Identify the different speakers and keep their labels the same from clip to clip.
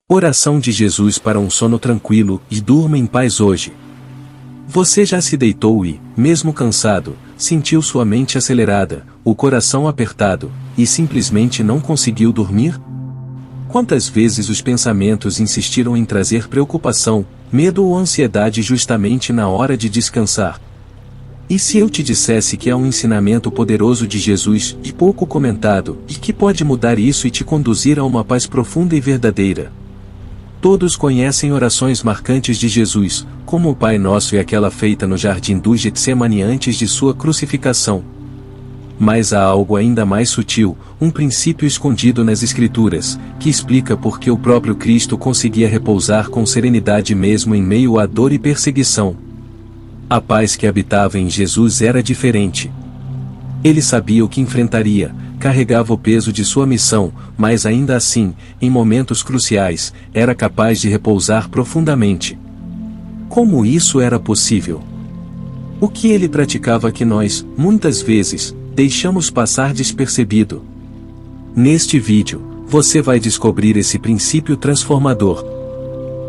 Speaker 1: Oração de Jesus para um sono tranquilo e durma em paz hoje. Você já se deitou e, mesmo cansado, sentiu sua mente acelerada, o coração apertado, e simplesmente não conseguiu dormir? Quantas vezes os pensamentos insistiram em trazer preocupação, medo ou ansiedade justamente na hora de descansar? E se eu te dissesse que há um ensinamento poderoso de Jesus, e pouco comentado, e que pode mudar isso e te conduzir a uma paz profunda e verdadeira? Todos conhecem orações marcantes de Jesus, como o Pai Nosso e aquela feita no jardim do Getsemane antes de sua crucificação. Mas há algo ainda mais sutil, um princípio escondido nas Escrituras, que explica por que o próprio Cristo conseguia repousar com serenidade mesmo em meio à dor e perseguição. A paz que habitava em Jesus era diferente. Ele sabia o que enfrentaria, carregava o peso de sua missão, mas ainda assim, em momentos cruciais, era capaz de repousar profundamente. Como isso era possível? O que ele praticava que nós, muitas vezes, deixamos passar despercebido? Neste vídeo, você vai descobrir esse princípio transformador.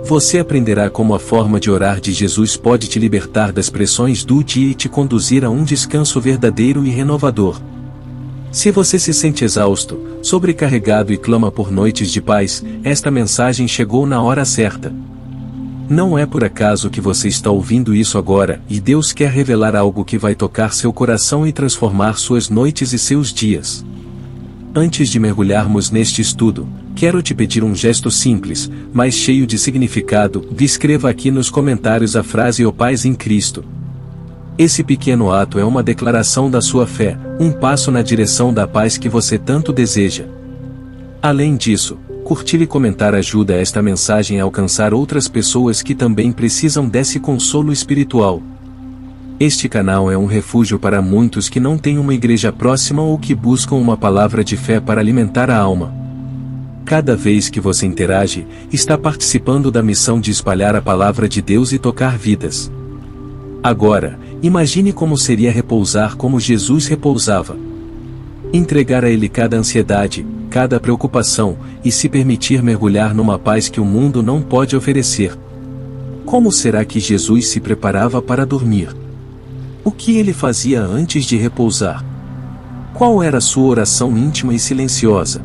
Speaker 1: Você aprenderá como a forma de orar de Jesus pode te libertar das pressões do dia e te conduzir a um descanso verdadeiro e renovador. Se você se sente exausto, sobrecarregado e clama por noites de paz, esta mensagem chegou na hora certa. Não é por acaso que você está ouvindo isso agora, e Deus quer revelar algo que vai tocar seu coração e transformar suas noites e seus dias. Antes de mergulharmos neste estudo, quero te pedir um gesto simples, mas cheio de significado. Escreva aqui nos comentários a frase "Ó Paz em Cristo". Esse pequeno ato é uma declaração da sua fé, um passo na direção da paz que você tanto deseja. Além disso, curtir e comentar ajuda esta mensagem a alcançar outras pessoas que também precisam desse consolo espiritual. Este canal é um refúgio para muitos que não têm uma igreja próxima ou que buscam uma palavra de fé para alimentar a alma. Cada vez que você interage, está participando da missão de espalhar a palavra de Deus e tocar vidas. Agora, imagine como seria repousar como Jesus repousava. Entregar a Ele cada ansiedade, cada preocupação, e se permitir mergulhar numa paz que o mundo não pode oferecer. Como será que Jesus se preparava para dormir? O que ele fazia antes de repousar? Qual era sua oração íntima e silenciosa?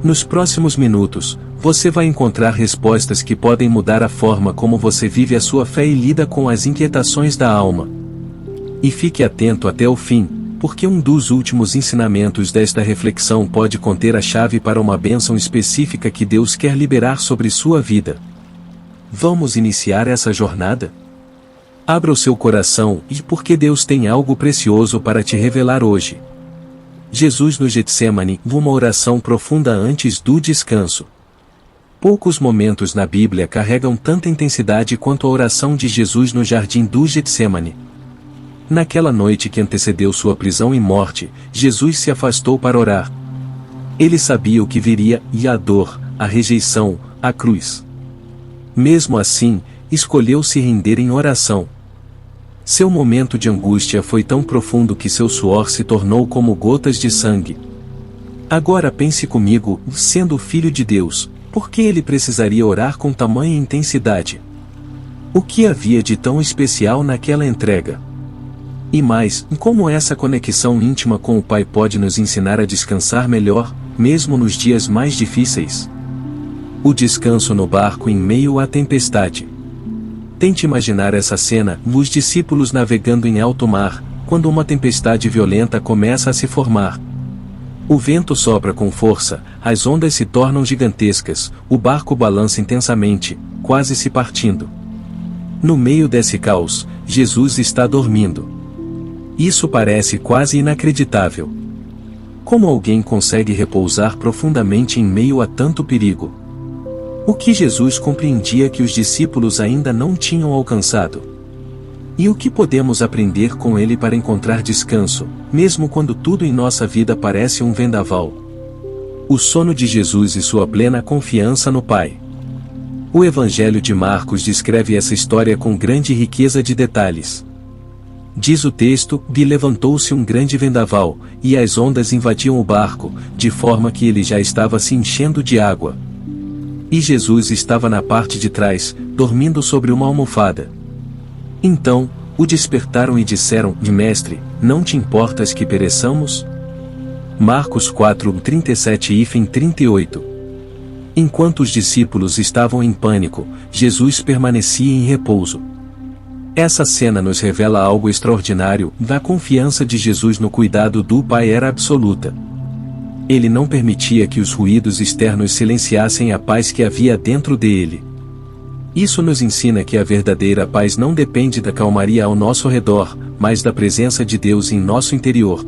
Speaker 1: Nos próximos minutos, você vai encontrar respostas que podem mudar a forma como você vive a sua fé e lida com as inquietações da alma. E fique atento até o fim, porque um dos últimos ensinamentos desta reflexão pode conter a chave para uma bênção específica que Deus quer liberar sobre sua vida. Vamos iniciar essa jornada? Abra o seu coração, e porque Deus tem algo precioso para te revelar hoje. Jesus no Getsemane, uma oração profunda antes do descanso. Poucos momentos na Bíblia carregam tanta intensidade quanto a oração de Jesus no jardim do Getsemane. Naquela noite que antecedeu sua prisão e morte, Jesus se afastou para orar. Ele sabia o que viria, e a dor, a rejeição, a cruz. Mesmo assim, escolheu se render em oração. Seu momento de angústia foi tão profundo que seu suor se tornou como gotas de sangue. Agora pense comigo, sendo filho de Deus, por que ele precisaria orar com tamanha intensidade? O que havia de tão especial naquela entrega? E mais, como essa conexão íntima com o Pai pode nos ensinar a descansar melhor, mesmo nos dias mais difíceis? O descanso no barco em meio à tempestade. Tente imaginar essa cena, os discípulos navegando em alto mar, quando uma tempestade violenta começa a se formar. O vento sopra com força, as ondas se tornam gigantescas, o barco balança intensamente, quase se partindo. No meio desse caos, Jesus está dormindo. Isso parece quase inacreditável. Como alguém consegue repousar profundamente em meio a tanto perigo? O que Jesus compreendia que os discípulos ainda não tinham alcançado? E o que podemos aprender com ele para encontrar descanso, mesmo quando tudo em nossa vida parece um vendaval? O sono de Jesus e sua plena confiança no Pai. O Evangelho de Marcos descreve essa história com grande riqueza de detalhes. Diz o texto: "E levantou-se um grande vendaval, e as ondas invadiam o barco, de forma que ele já estava se enchendo de água. E Jesus estava na parte de trás, dormindo sobre uma almofada. Então, o despertaram e disseram: Mestre, não te importas que pereçamos? Marcos 4:37-38. Enquanto os discípulos estavam em pânico, Jesus permanecia em repouso. Essa cena nos revela algo extraordinário. A confiança de Jesus no cuidado do Pai era absoluta. Ele não permitia que os ruídos externos silenciassem a paz que havia dentro dele. Isso nos ensina que a verdadeira paz não depende da calmaria ao nosso redor, mas da presença de Deus em nosso interior.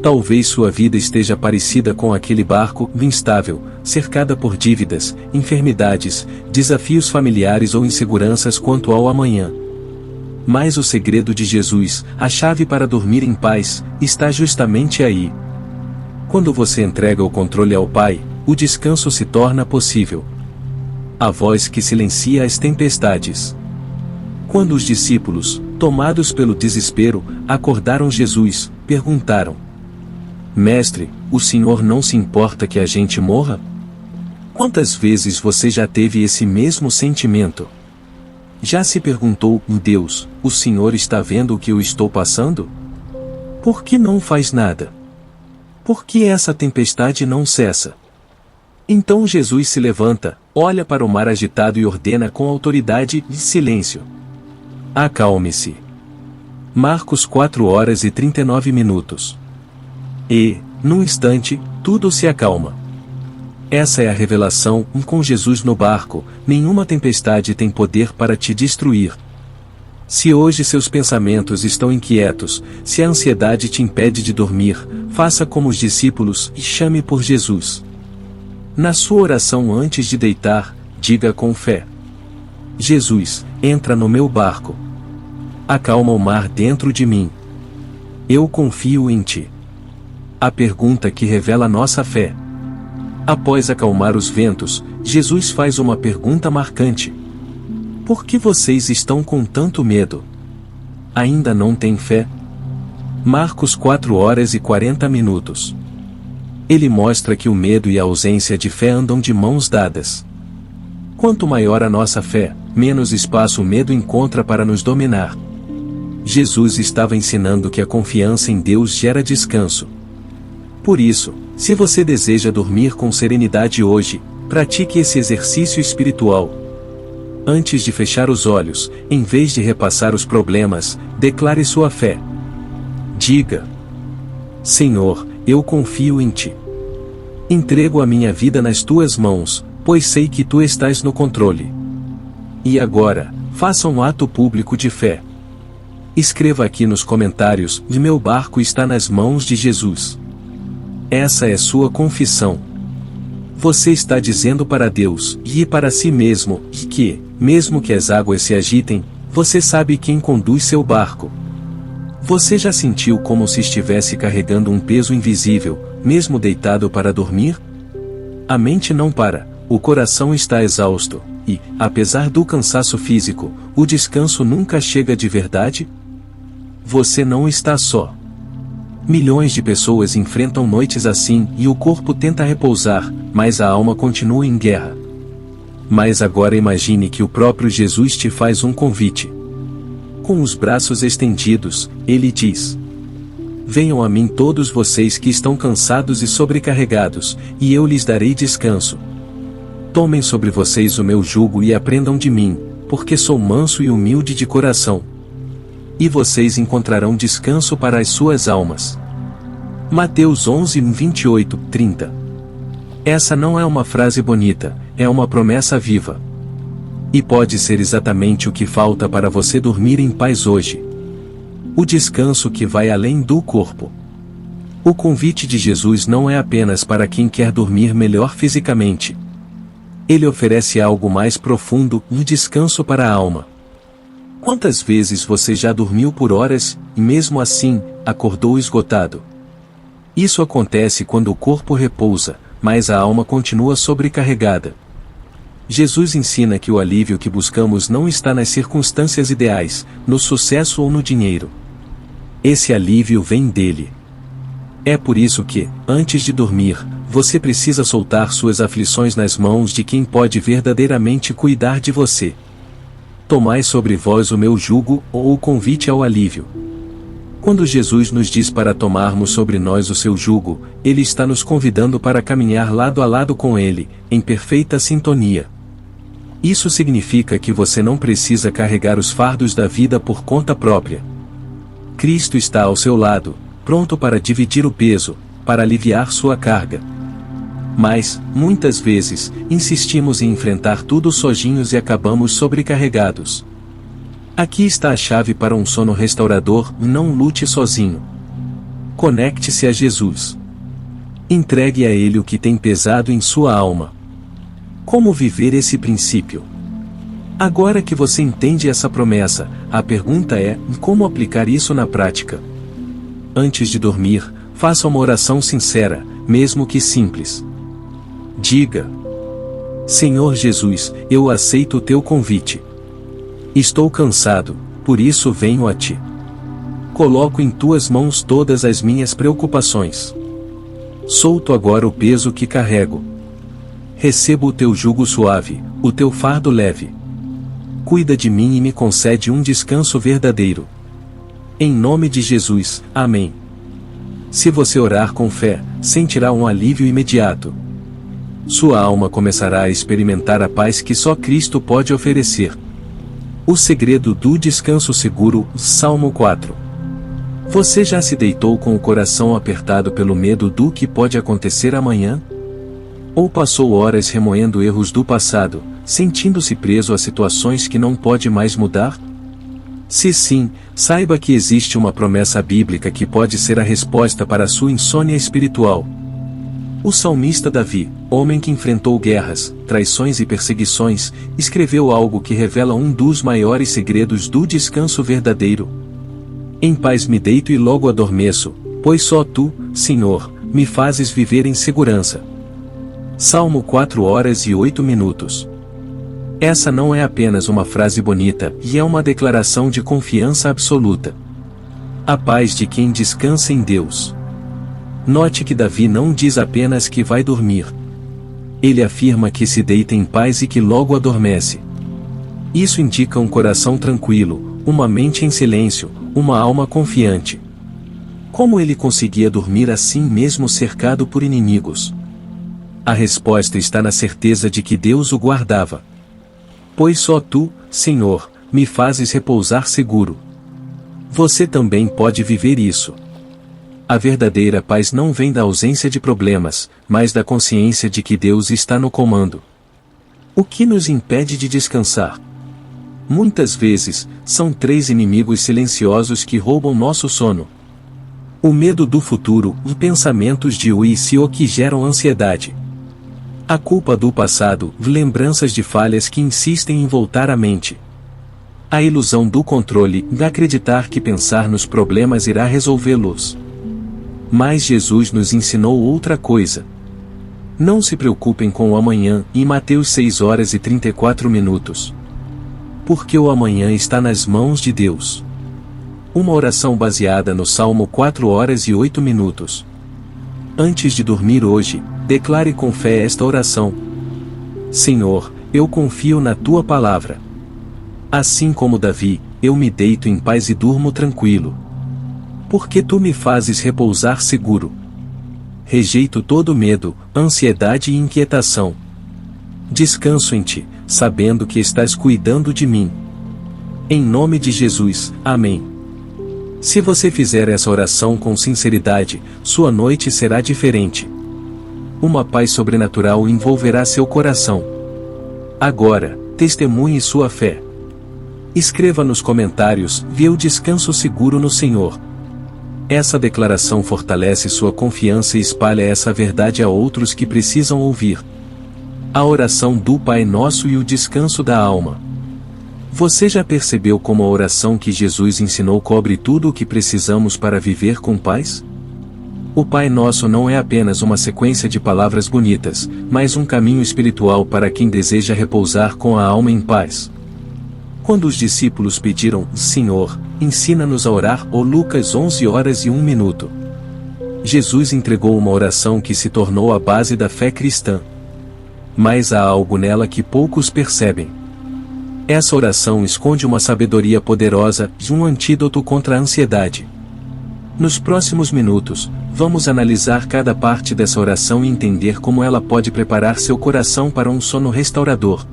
Speaker 1: Talvez sua vida esteja parecida com aquele barco instável, cercada por dívidas, enfermidades, desafios familiares ou inseguranças quanto ao amanhã. Mas o segredo de Jesus, a chave para dormir em paz, está justamente aí. Quando você entrega o controle ao Pai, o descanso se torna possível. A voz que silencia as tempestades. Quando os discípulos, tomados pelo desespero, acordaram Jesus, perguntaram: Mestre, o Senhor não se importa que a gente morra? Quantas vezes você já teve esse mesmo sentimento? Já se perguntou: Deus, o Senhor está vendo o que eu estou passando? Por que não faz nada? Por que essa tempestade não cessa? Então Jesus se levanta, olha para o mar agitado e ordena com autoridade: silêncio. Acalme-se. Marcos 4:39. E, num instante, tudo se acalma. Essa é a revelação: com Jesus no barco, nenhuma tempestade tem poder para te destruir. Se hoje seus pensamentos estão inquietos, se a ansiedade te impede de dormir, faça como os discípulos e chame por Jesus. Na sua oração antes de deitar, diga com fé: Jesus, entra no meu barco. Acalma o mar dentro de mim. Eu confio em ti. A pergunta que revela nossa fé. Após acalmar os ventos, Jesus faz uma pergunta marcante: por que vocês estão com tanto medo? Ainda não têm fé? Marcos 4:40. Ele mostra que o medo e a ausência de fé andam de mãos dadas. Quanto maior a nossa fé, menos espaço o medo encontra para nos dominar. Jesus estava ensinando que a confiança em Deus gera descanso. Por isso, se você deseja dormir com serenidade hoje, pratique esse exercício espiritual. Antes de fechar os olhos, em vez de repassar os problemas, declare sua fé. Diga: Senhor, eu confio em ti. Entrego a minha vida nas tuas mãos, pois sei que tu estás no controle. E agora, faça um ato público de fé. Escreva aqui nos comentários: meu barco está nas mãos de Jesus. Essa é sua confissão. Você está dizendo para Deus e para si mesmo que, mesmo que as águas se agitem, você sabe quem conduz seu barco. Você já sentiu como se estivesse carregando um peso invisível, mesmo deitado para dormir? A mente não para, o coração está exausto, e, apesar do cansaço físico, o descanso nunca chega de verdade? Você não está só. Milhões de pessoas enfrentam noites assim e o corpo tenta repousar, mas a alma continua em guerra. Mas agora imagine que o próprio Jesus te faz um convite. Com os braços estendidos, ele diz: venham a mim todos vocês que estão cansados e sobrecarregados, e eu lhes darei descanso. Tomem sobre vocês o meu jugo e aprendam de mim, porque sou manso e humilde de coração. E vocês encontrarão descanso para as suas almas. Mateus 11:28-30. Essa não é uma frase bonita, é uma promessa viva. E pode ser exatamente o que falta para você dormir em paz hoje. O descanso que vai além do corpo. O convite de Jesus não é apenas para quem quer dormir melhor fisicamente. Ele oferece algo mais profundo, um descanso para a alma. Quantas vezes você já dormiu por horas, e mesmo assim, acordou esgotado? Isso acontece quando o corpo repousa, mas a alma continua sobrecarregada. Jesus ensina que o alívio que buscamos não está nas circunstâncias ideais, no sucesso ou no dinheiro. Esse alívio vem dele. É por isso que, antes de dormir, você precisa soltar suas aflições nas mãos de quem pode verdadeiramente cuidar de você. Tomai sobre vós o meu jugo, ou o convite ao alívio. Quando Jesus nos diz para tomarmos sobre nós o seu jugo, Ele está nos convidando para caminhar lado a lado com Ele, em perfeita sintonia. Isso significa que você não precisa carregar os fardos da vida por conta própria. Cristo está ao seu lado, pronto para dividir o peso, para aliviar sua carga. Mas, muitas vezes, insistimos em enfrentar tudo sozinhos e acabamos sobrecarregados. Aqui está a chave para um sono restaurador: não lute sozinho. Conecte-se a Jesus. Entregue a Ele o que tem pesado em sua alma. Como viver esse princípio? Agora que você entende essa promessa, a pergunta é: como aplicar isso na prática? Antes de dormir, faça uma oração sincera, mesmo que simples. Diga: Senhor Jesus, eu aceito o teu convite. Estou cansado, por isso venho a ti. Coloco em tuas mãos todas as minhas preocupações. Solto agora o peso que carrego. Recebo o teu jugo suave, o teu fardo leve. Cuida de mim e me concede um descanso verdadeiro. Em nome de Jesus, amém. Se você orar com fé, sentirá um alívio imediato. Sua alma começará a experimentar a paz que só Cristo pode oferecer. O segredo do descanso seguro, Salmo 4. Você já se deitou com o coração apertado pelo medo do que pode acontecer amanhã? Ou passou horas remoendo erros do passado, sentindo-se preso a situações que não pode mais mudar? Se sim, saiba que existe uma promessa bíblica que pode ser a resposta para a sua insônia espiritual. O salmista Davi, homem que enfrentou guerras, traições e perseguições, escreveu algo que revela um dos maiores segredos do descanso verdadeiro. Em paz me deito e logo adormeço, pois só tu, Senhor, me fazes viver em segurança. Salmo 4 horas e 8 minutos. Essa não é apenas uma frase bonita, e é uma declaração de confiança absoluta. A paz de quem descansa em Deus. Note que Davi não diz apenas que vai dormir. Ele afirma que se deita em paz e que logo adormece. Isso indica um coração tranquilo, uma mente em silêncio, uma alma confiante. Como ele conseguia dormir assim mesmo cercado por inimigos? A resposta está na certeza de que Deus o guardava. Pois só tu, Senhor, me fazes repousar seguro. Você também pode viver isso. A verdadeira paz não vem da ausência de problemas, mas da consciência de que Deus está no comando. O que nos impede de descansar? Muitas vezes, são 3 inimigos silenciosos que roubam nosso sono. O medo do futuro, os pensamentos de o e se o que geram ansiedade. A culpa do passado, lembranças de falhas que insistem em voltar à mente. A ilusão do controle, de acreditar que pensar nos problemas irá resolvê-los. Mas Jesus nos ensinou outra coisa. Não se preocupem com o amanhã, em Mateus 6 horas e 34 minutos. Porque o amanhã está nas mãos de Deus. Uma oração baseada no Salmo 4 horas e 8 minutos. Antes de dormir hoje, declare com fé esta oração: Senhor, eu confio na tua palavra. Assim como Davi, eu me deito em paz e durmo tranquilo. Porque tu me fazes repousar seguro. Rejeito todo medo, ansiedade e inquietação. Descanso em ti, sabendo que estás cuidando de mim. Em nome de Jesus, amém. Se você fizer essa oração com sinceridade, sua noite será diferente. Uma paz sobrenatural envolverá seu coração. Agora, testemunhe sua fé. Escreva nos comentários: "Vi o descanso seguro no Senhor". Essa declaração fortalece sua confiança e espalha essa verdade a outros que precisam ouvir. A oração do Pai Nosso e o descanso da alma. Você já percebeu como a oração que Jesus ensinou cobre tudo o que precisamos para viver com paz? O Pai Nosso não é apenas uma sequência de palavras bonitas, mas um caminho espiritual para quem deseja repousar com a alma em paz. Quando os discípulos pediram: "Senhor, ensina-nos a orar", ou Lucas 11 horas e 1 minuto. Jesus entregou uma oração que se tornou a base da fé cristã. Mas há algo nela que poucos percebem. Essa oração esconde uma sabedoria poderosa e um antídoto contra a ansiedade. Nos próximos minutos, vamos analisar cada parte dessa oração e entender como ela pode preparar seu coração para um sono restaurador.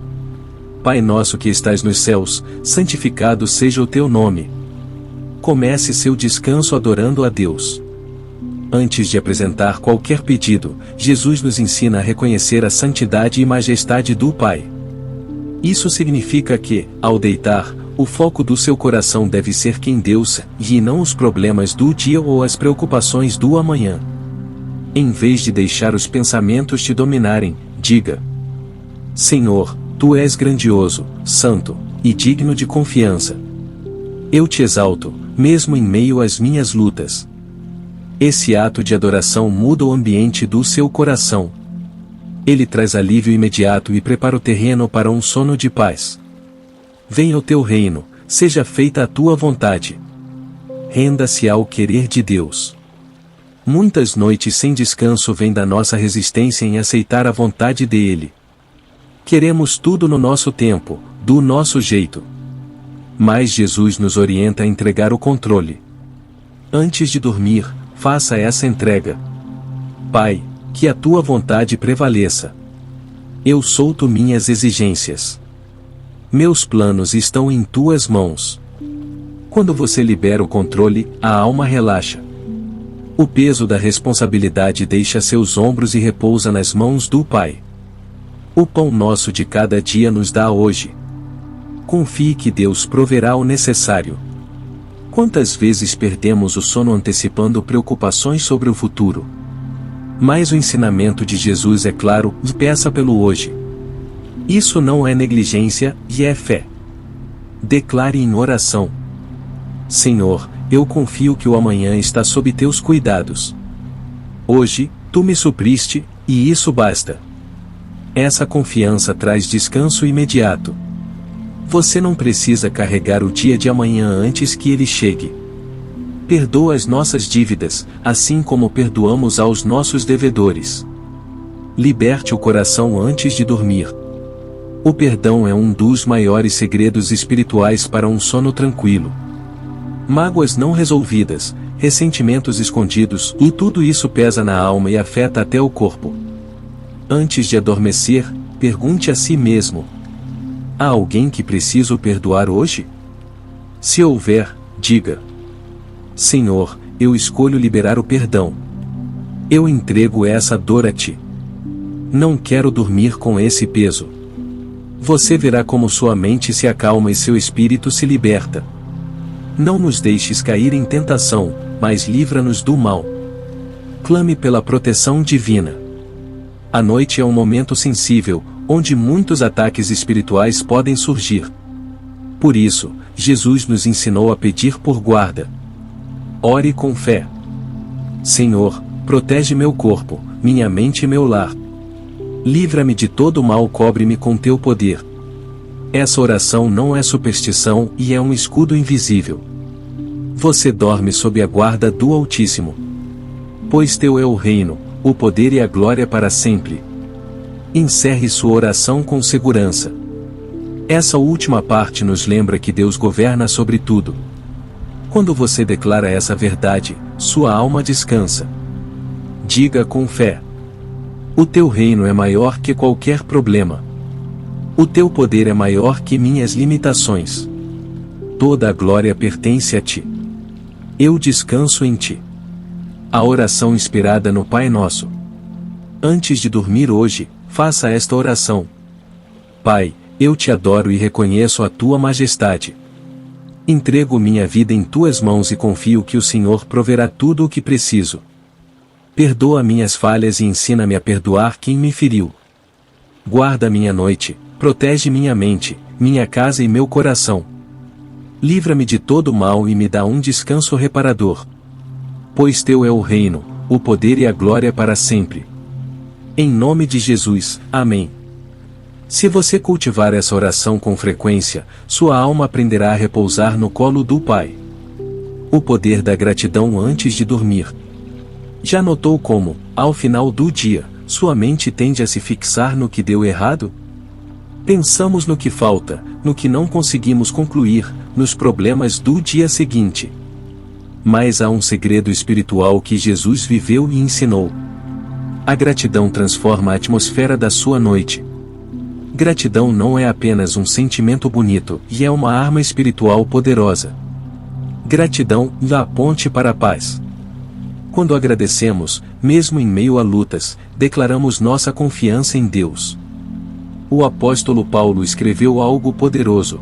Speaker 1: Pai nosso que estais nos céus, santificado seja o teu nome. Comece seu descanso adorando a Deus. Antes de apresentar qualquer pedido, Jesus nos ensina a reconhecer a santidade e majestade do Pai. Isso significa que, ao deitar, o foco do seu coração deve ser quem Deus é, e não os problemas do dia ou as preocupações do amanhã. Em vez de deixar os pensamentos te dominarem, diga: Senhor, Tu és grandioso, santo, e digno de confiança. Eu te exalto, mesmo em meio às minhas lutas. Esse ato de adoração muda o ambiente do seu coração. Ele traz alívio imediato e prepara o terreno para um sono de paz. Venha o teu reino, seja feita a tua vontade. Renda-se ao querer de Deus. Muitas noites sem descanso vêm da nossa resistência em aceitar a vontade dele. Queremos tudo no nosso tempo, do nosso jeito. Mas Jesus nos orienta a entregar o controle. Antes de dormir, faça essa entrega. Pai, que a tua vontade prevaleça. Eu solto minhas exigências. Meus planos estão em tuas mãos. Quando você libera o controle, a alma relaxa. O peso da responsabilidade deixa seus ombros e repousa nas mãos do Pai. O pão nosso de cada dia nos dá hoje. Confie que Deus proverá o necessário. Quantas vezes perdemos o sono antecipando preocupações sobre o futuro? Mas o ensinamento de Jesus é claro: peça pelo hoje. Isso não é negligência, e é fé. Declare em oração: Senhor, eu confio que o amanhã está sob teus cuidados. Hoje, tu me supriste, e isso basta. Essa confiança traz descanso imediato. Você não precisa carregar o dia de amanhã antes que ele chegue. Perdoa as nossas dívidas, assim como perdoamos aos nossos devedores. Liberte o coração antes de dormir. O perdão é um dos maiores segredos espirituais para um sono tranquilo. Mágoas não resolvidas, ressentimentos escondidos, e tudo isso pesa na alma e afeta até o corpo. Antes de adormecer, pergunte a si mesmo: há alguém que preciso perdoar hoje? Se houver, diga: Senhor, eu escolho liberar o perdão. Eu entrego essa dor a ti. Não quero dormir com esse peso. Você verá como sua mente se acalma e seu espírito se liberta. Não nos deixes cair em tentação, mas livra-nos do mal. Clame pela proteção divina. A noite é um momento sensível, onde muitos ataques espirituais podem surgir. Por isso, Jesus nos ensinou a pedir por guarda. Ore com fé. Senhor, protege meu corpo, minha mente e meu lar. Livra-me de todo mal, cobre-me com teu poder. Essa oração não é superstição e é um escudo invisível. Você dorme sob a guarda do Altíssimo. Pois teu é o reino, o poder e a glória para sempre. Encerre sua oração com segurança. Essa última parte nos lembra que Deus governa sobre tudo. Quando você declara essa verdade, sua alma descansa. Diga com fé: o teu reino é maior que qualquer problema. O teu poder é maior que minhas limitações. Toda a glória pertence a ti. Eu descanso em ti. A oração inspirada no Pai Nosso. Antes de dormir hoje, faça esta oração: Pai, eu te adoro e reconheço a tua majestade. Entrego minha vida em tuas mãos e confio que o Senhor proverá tudo o que preciso. Perdoa minhas falhas e ensina-me a perdoar quem me feriu. Guarda minha noite, protege minha mente, minha casa e meu coração. Livra-me de todo mal e me dá um descanso reparador. Pois teu é o reino, o poder e a glória para sempre. Em nome de Jesus, amém. Se você cultivar essa oração com frequência, sua alma aprenderá a repousar no colo do Pai. O poder da gratidão antes de dormir. Já notou como, ao final do dia, sua mente tende a se fixar no que deu errado? Pensamos no que falta, no que não conseguimos concluir, nos problemas do dia seguinte. Mas há um segredo espiritual que Jesus viveu e ensinou. A gratidão transforma a atmosfera da sua noite. Gratidão não é apenas um sentimento bonito, e é uma arma espiritual poderosa. Gratidão é a ponte para a paz. Quando agradecemos, mesmo em meio a lutas, declaramos nossa confiança em Deus. O apóstolo Paulo escreveu algo poderoso.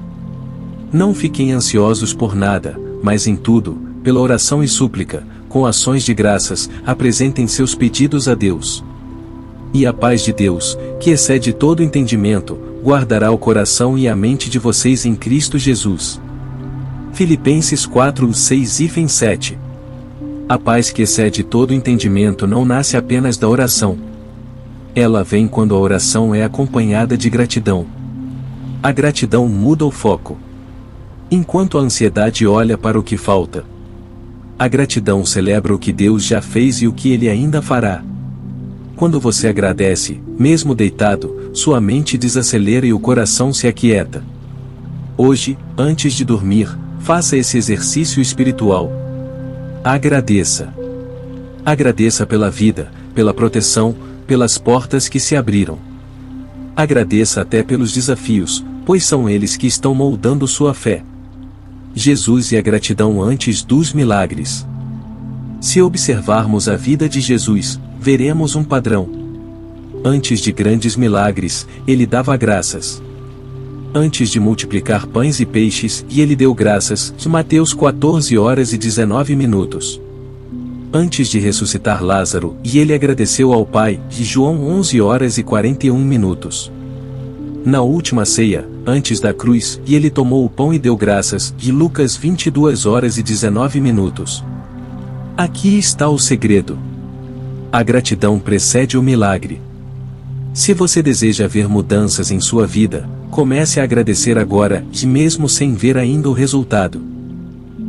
Speaker 1: Não fiquem ansiosos por nada, mas em tudo, pela oração e súplica, com ações de graças, apresentem seus pedidos a Deus. E a paz de Deus, que excede todo entendimento, guardará o coração e a mente de vocês em Cristo Jesus. Filipenses 4, 6 e 7. A paz que excede todo entendimento não nasce apenas da oração. Ela vem quando a oração é acompanhada de gratidão. A gratidão muda o foco. Enquanto a ansiedade olha para o que falta, a gratidão celebra o que Deus já fez e o que Ele ainda fará. Quando você agradece, mesmo deitado, sua mente desacelera e o coração se aquieta. Hoje, antes de dormir, faça esse exercício espiritual. Agradeça. Agradeça pela vida, pela proteção, pelas portas que se abriram. Agradeça até pelos desafios, pois são eles que estão moldando sua fé. Jesus e a gratidão antes dos milagres. Se observarmos a vida de Jesus, veremos um padrão. Antes de grandes milagres, ele dava graças. Antes de multiplicar pães e peixes, ele deu graças, de Mateus 14 horas e 19 minutos. Antes de ressuscitar Lázaro, ele agradeceu ao Pai, de João 11 horas e 41 minutos. Na última ceia, antes da cruz, ele tomou o pão e deu graças, de Lucas 22 horas e 19 minutos. Aqui está o segredo. A gratidão precede o milagre. Se você deseja ver mudanças em sua vida, comece a agradecer agora, e mesmo sem ver ainda o resultado.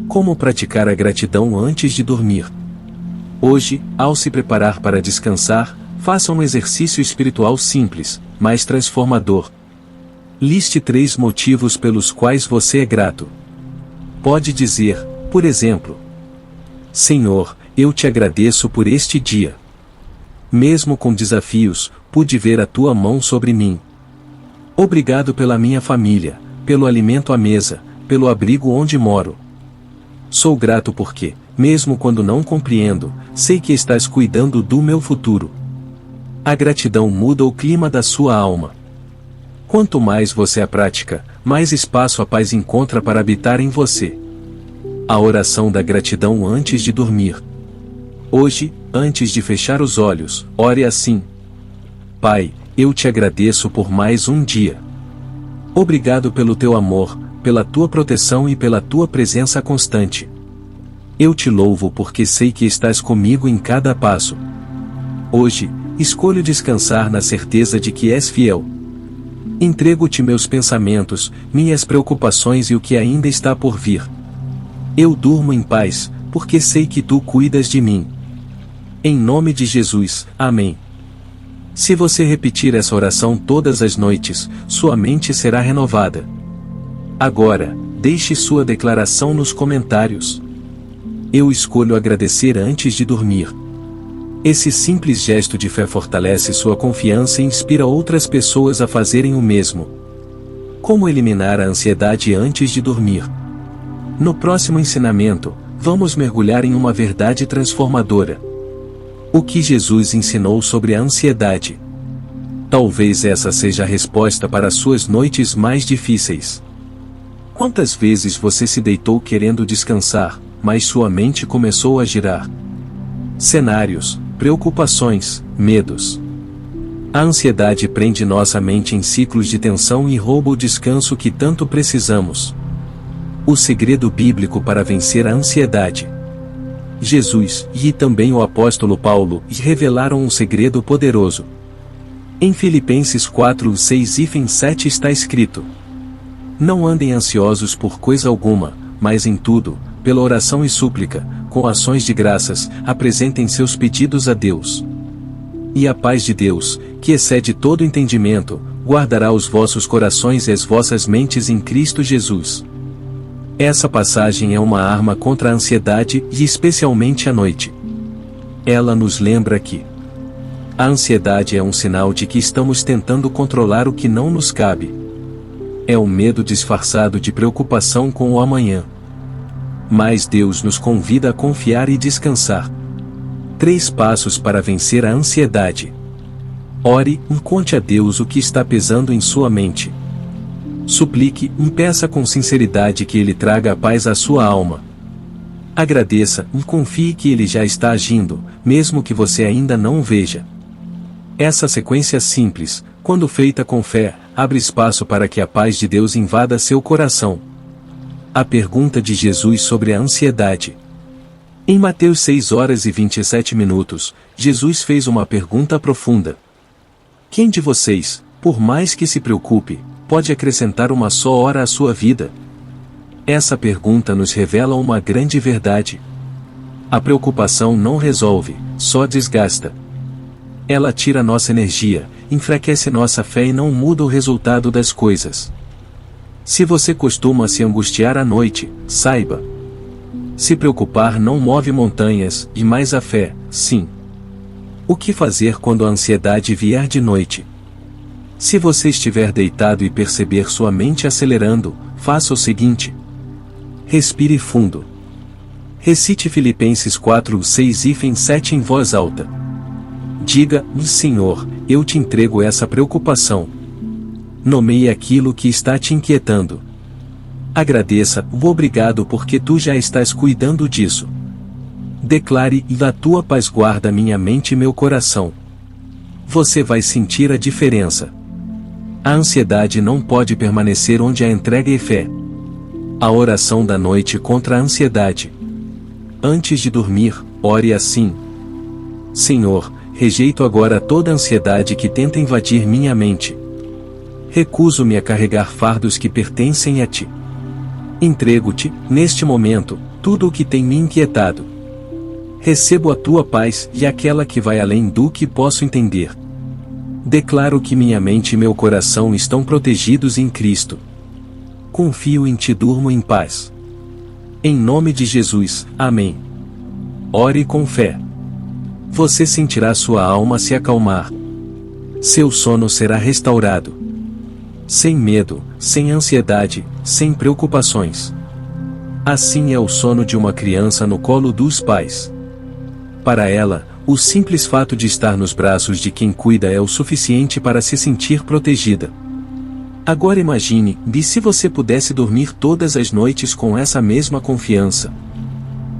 Speaker 1: Como praticar a gratidão antes de dormir? Hoje, ao se preparar para descansar, faça um exercício espiritual simples, mas transformador. Liste 3 motivos pelos quais você é grato. Pode dizer, por exemplo: Senhor, eu te agradeço por este dia. Mesmo com desafios, pude ver a tua mão sobre mim. Obrigado pela minha família, pelo alimento à mesa, pelo abrigo onde moro. Sou grato porque, mesmo quando não compreendo, sei que estás cuidando do meu futuro. A gratidão muda o clima da sua alma. Quanto mais você a pratica, mais espaço a paz encontra para habitar em você. A oração da gratidão antes de dormir. Hoje, antes de fechar os olhos, ore assim: Pai, eu te agradeço por mais um dia. Obrigado pelo teu amor, pela tua proteção e pela tua presença constante. Eu te louvo porque sei que estás comigo em cada passo. Hoje, escolho descansar na certeza de que és fiel. Entrego-te meus pensamentos, minhas preocupações e o que ainda está por vir. Eu durmo em paz, porque sei que tu cuidas de mim. Em nome de Jesus, amém. Se você repetir essa oração todas as noites, sua mente será renovada. Agora, deixe sua declaração nos comentários. Eu escolho agradecer antes de dormir. Esse simples gesto de fé fortalece sua confiança e inspira outras pessoas a fazerem o mesmo. Como eliminar a ansiedade antes de dormir? No próximo ensinamento, vamos mergulhar em uma verdade transformadora. O que Jesus ensinou sobre a ansiedade? Talvez essa seja a resposta para suas noites mais difíceis. Quantas vezes você se deitou querendo descansar, mas sua mente começou a girar? Cenários, preocupações, medos. A ansiedade prende nossa mente em ciclos de tensão e rouba o descanso que tanto precisamos. O segredo bíblico para vencer a ansiedade. Jesus, e também o apóstolo Paulo, revelaram um segredo poderoso. Em Filipenses 4, 6 e 7 está escrito: Não andem ansiosos por coisa alguma, mas em tudo, pela oração e súplica, com ações de graças, apresentem seus pedidos a Deus. E a paz de Deus, que excede todo entendimento, guardará os vossos corações e as vossas mentes em Cristo Jesus. Essa passagem é uma arma contra a ansiedade e especialmente à noite. Ela nos lembra que a ansiedade é um sinal de que estamos tentando controlar o que não nos cabe. É um medo disfarçado de preocupação com o amanhã. Mas Deus nos convida a confiar e descansar. 3 passos para vencer a ansiedade. Ore e conte a Deus o que está pesando em sua mente. Suplique e peça com sinceridade que Ele traga a paz à sua alma. Agradeça e confie que Ele já está agindo, mesmo que você ainda não o veja. Essa sequência simples, quando feita com fé, abre espaço para que a paz de Deus invada seu coração. A pergunta de Jesus sobre a ansiedade. Em Mateus 6h27, Jesus fez uma pergunta profunda. Quem de vocês, por mais que se preocupe, pode acrescentar uma só hora à sua vida? Essa pergunta nos revela uma grande verdade. A preocupação não resolve, só desgasta. Ela tira nossa energia, enfraquece nossa fé e não muda o resultado das coisas. Se você costuma se angustiar à noite, saiba. Se preocupar não move montanhas, e mais a fé, sim. O que fazer quando a ansiedade vier de noite? Se você estiver deitado e perceber sua mente acelerando, faça o seguinte. Respire fundo. Recite Filipenses 4:6-7 em voz alta. Diga, Senhor, eu te entrego essa preocupação. Nomeie aquilo que está te inquietando. Agradeça, obrigado porque tu já estás cuidando disso. Declare, e a tua paz guarda minha mente e meu coração. Você vai sentir a diferença. A ansiedade não pode permanecer onde a entrega e fé. A oração da noite contra a ansiedade. Antes de dormir, ore assim. Senhor, rejeito agora toda ansiedade que tenta invadir minha mente. Recuso-me a carregar fardos que pertencem a Ti. Entrego-te, neste momento, tudo o que tem me inquietado. Recebo a Tua paz e aquela que vai além do que posso entender. Declaro que minha mente e meu coração estão protegidos em Cristo. Confio em Ti, durmo em paz. Em nome de Jesus, amém. Ore com fé. Você sentirá sua alma se acalmar. Seu sono será restaurado. Sem medo, sem ansiedade, sem preocupações. Assim é o sono de uma criança no colo dos pais. Para ela, o simples fato de estar nos braços de quem cuida é o suficiente para se sentir protegida. Agora imagine, se você pudesse dormir todas as noites com essa mesma confiança.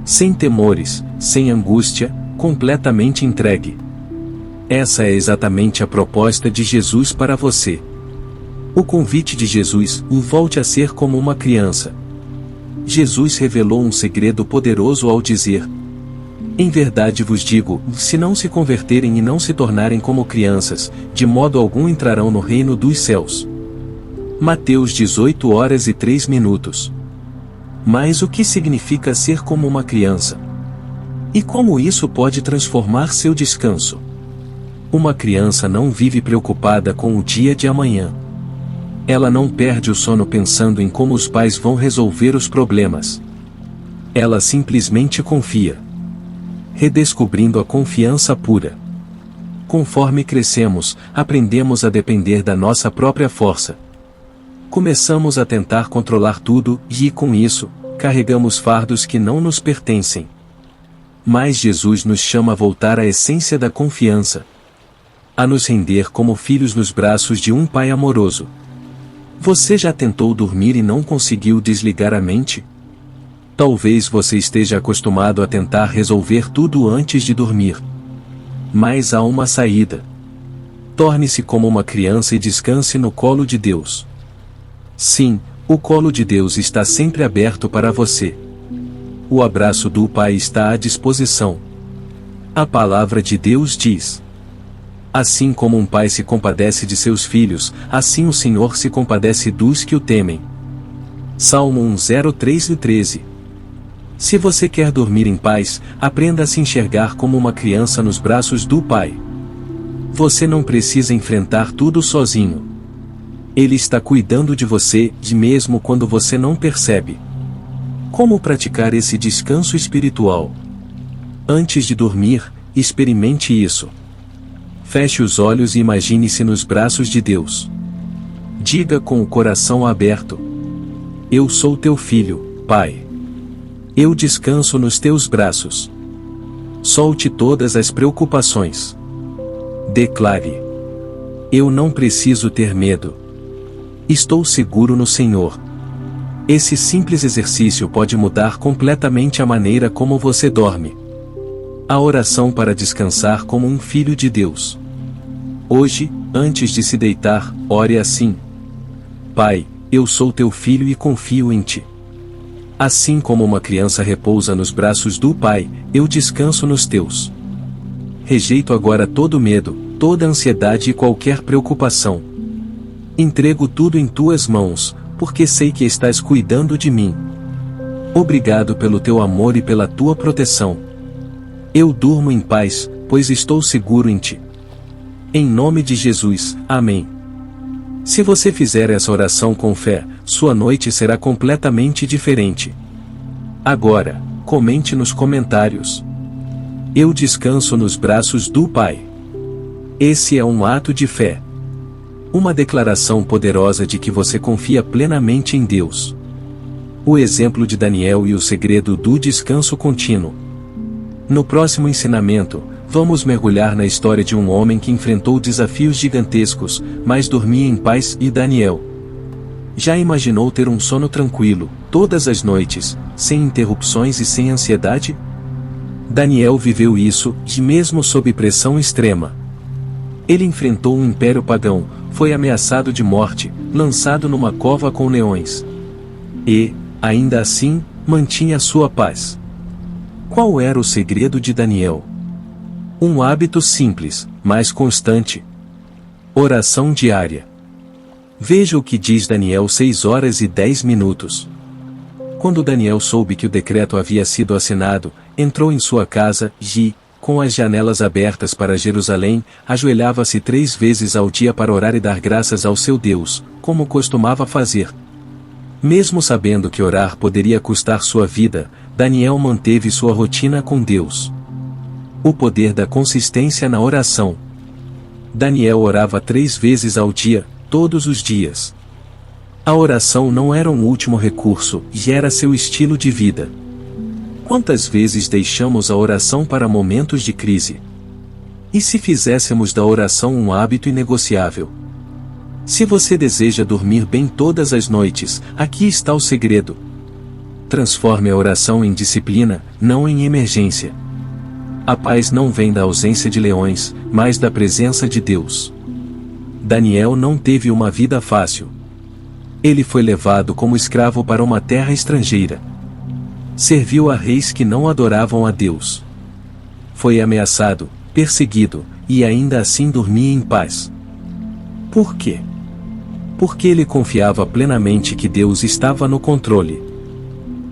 Speaker 1: Sem temores, sem angústia, completamente entregue. Essa é exatamente a proposta de Jesus para você. O convite de Jesus, volte a ser como uma criança. Jesus revelou um segredo poderoso ao dizer: em verdade vos digo, se não se converterem e não se tornarem como crianças, de modo algum entrarão no reino dos céus. Mateus 18h03. Mas o que significa ser como uma criança? E como isso pode transformar seu descanso? Uma criança não vive preocupada com o dia de amanhã. Ela não perde o sono pensando em como os pais vão resolver os problemas. Ela simplesmente confia. Redescobrindo a confiança pura. Conforme crescemos, aprendemos a depender da nossa própria força. Começamos a tentar controlar tudo e, com isso, carregamos fardos que não nos pertencem. Mas Jesus nos chama a voltar à essência da confiança. A nos render como filhos nos braços de um Pai amoroso. Você já tentou dormir e não conseguiu desligar a mente? Talvez você esteja acostumado a tentar resolver tudo antes de dormir. Mas há uma saída. Torne-se como uma criança e descanse no colo de Deus. Sim, o colo de Deus está sempre aberto para você. O abraço do Pai está à disposição. A palavra de Deus diz: assim como um pai se compadece de seus filhos, assim o Senhor se compadece dos que o temem. Salmo 103:13. Se você quer dormir em paz, aprenda a se enxergar como uma criança nos braços do Pai. Você não precisa enfrentar tudo sozinho. Ele está cuidando de você, mesmo quando você não percebe. Como praticar esse descanso espiritual? Antes de dormir, experimente isso. Feche os olhos e imagine-se nos braços de Deus. Diga com o coração aberto: eu sou teu filho, Pai. Eu descanso nos teus braços. Solte todas as preocupações. Declare: eu não preciso ter medo. Estou seguro no Senhor. Esse simples exercício pode mudar completamente a maneira como você dorme. A oração para descansar como um filho de Deus. Hoje, antes de se deitar, ore assim: Pai, eu sou teu filho e confio em ti. Assim como uma criança repousa nos braços do Pai, eu descanso nos teus. Rejeito agora todo medo, toda ansiedade e qualquer preocupação. Entrego tudo em tuas mãos, porque sei que estás cuidando de mim. Obrigado pelo teu amor e pela tua proteção. Eu durmo em paz, pois estou seguro em ti. Em nome de Jesus, amém. Se você fizer essa oração com fé, sua noite será completamente diferente. Agora, comente nos comentários: eu descanso nos braços do Pai. Esse é um ato de fé. Uma declaração poderosa de que você confia plenamente em Deus. O exemplo de Daniel e o segredo do descanso contínuo. No próximo ensinamento, vamos mergulhar na história de um homem que enfrentou desafios gigantescos, mas dormia em paz. E Daniel? Já imaginou ter um sono tranquilo, todas as noites, sem interrupções e sem ansiedade? Daniel viveu isso, e mesmo sob pressão extrema. Ele enfrentou um império pagão, foi ameaçado de morte, lançado numa cova com leões. E, ainda assim, mantinha sua paz. Qual era o segredo de Daniel? Um hábito simples, mas constante. Oração diária. Veja o que diz Daniel 6:10. Quando Daniel soube que o decreto havia sido assinado, entrou em sua casa e, com as janelas abertas para Jerusalém, ajoelhava-se 3 vezes ao dia para orar e dar graças ao seu Deus, como costumava fazer. Mesmo sabendo que orar poderia custar sua vida, Daniel manteve sua rotina com Deus. O poder da consistência na oração. Daniel orava 3 vezes ao dia, todos os dias. A oração não era um último recurso, e era seu estilo de vida. Quantas vezes deixamos a oração para momentos de crise? E se fizéssemos da oração um hábito inegociável? Se você deseja dormir bem todas as noites, aqui está o segredo. Transforme a oração em disciplina, não em emergência. A paz não vem da ausência de leões, mas da presença de Deus. Daniel não teve uma vida fácil. Ele foi levado como escravo para uma terra estrangeira. Serviu a reis que não adoravam a Deus. Foi ameaçado, perseguido, e ainda assim dormia em paz. Por quê? Porque ele confiava plenamente que Deus estava no controle.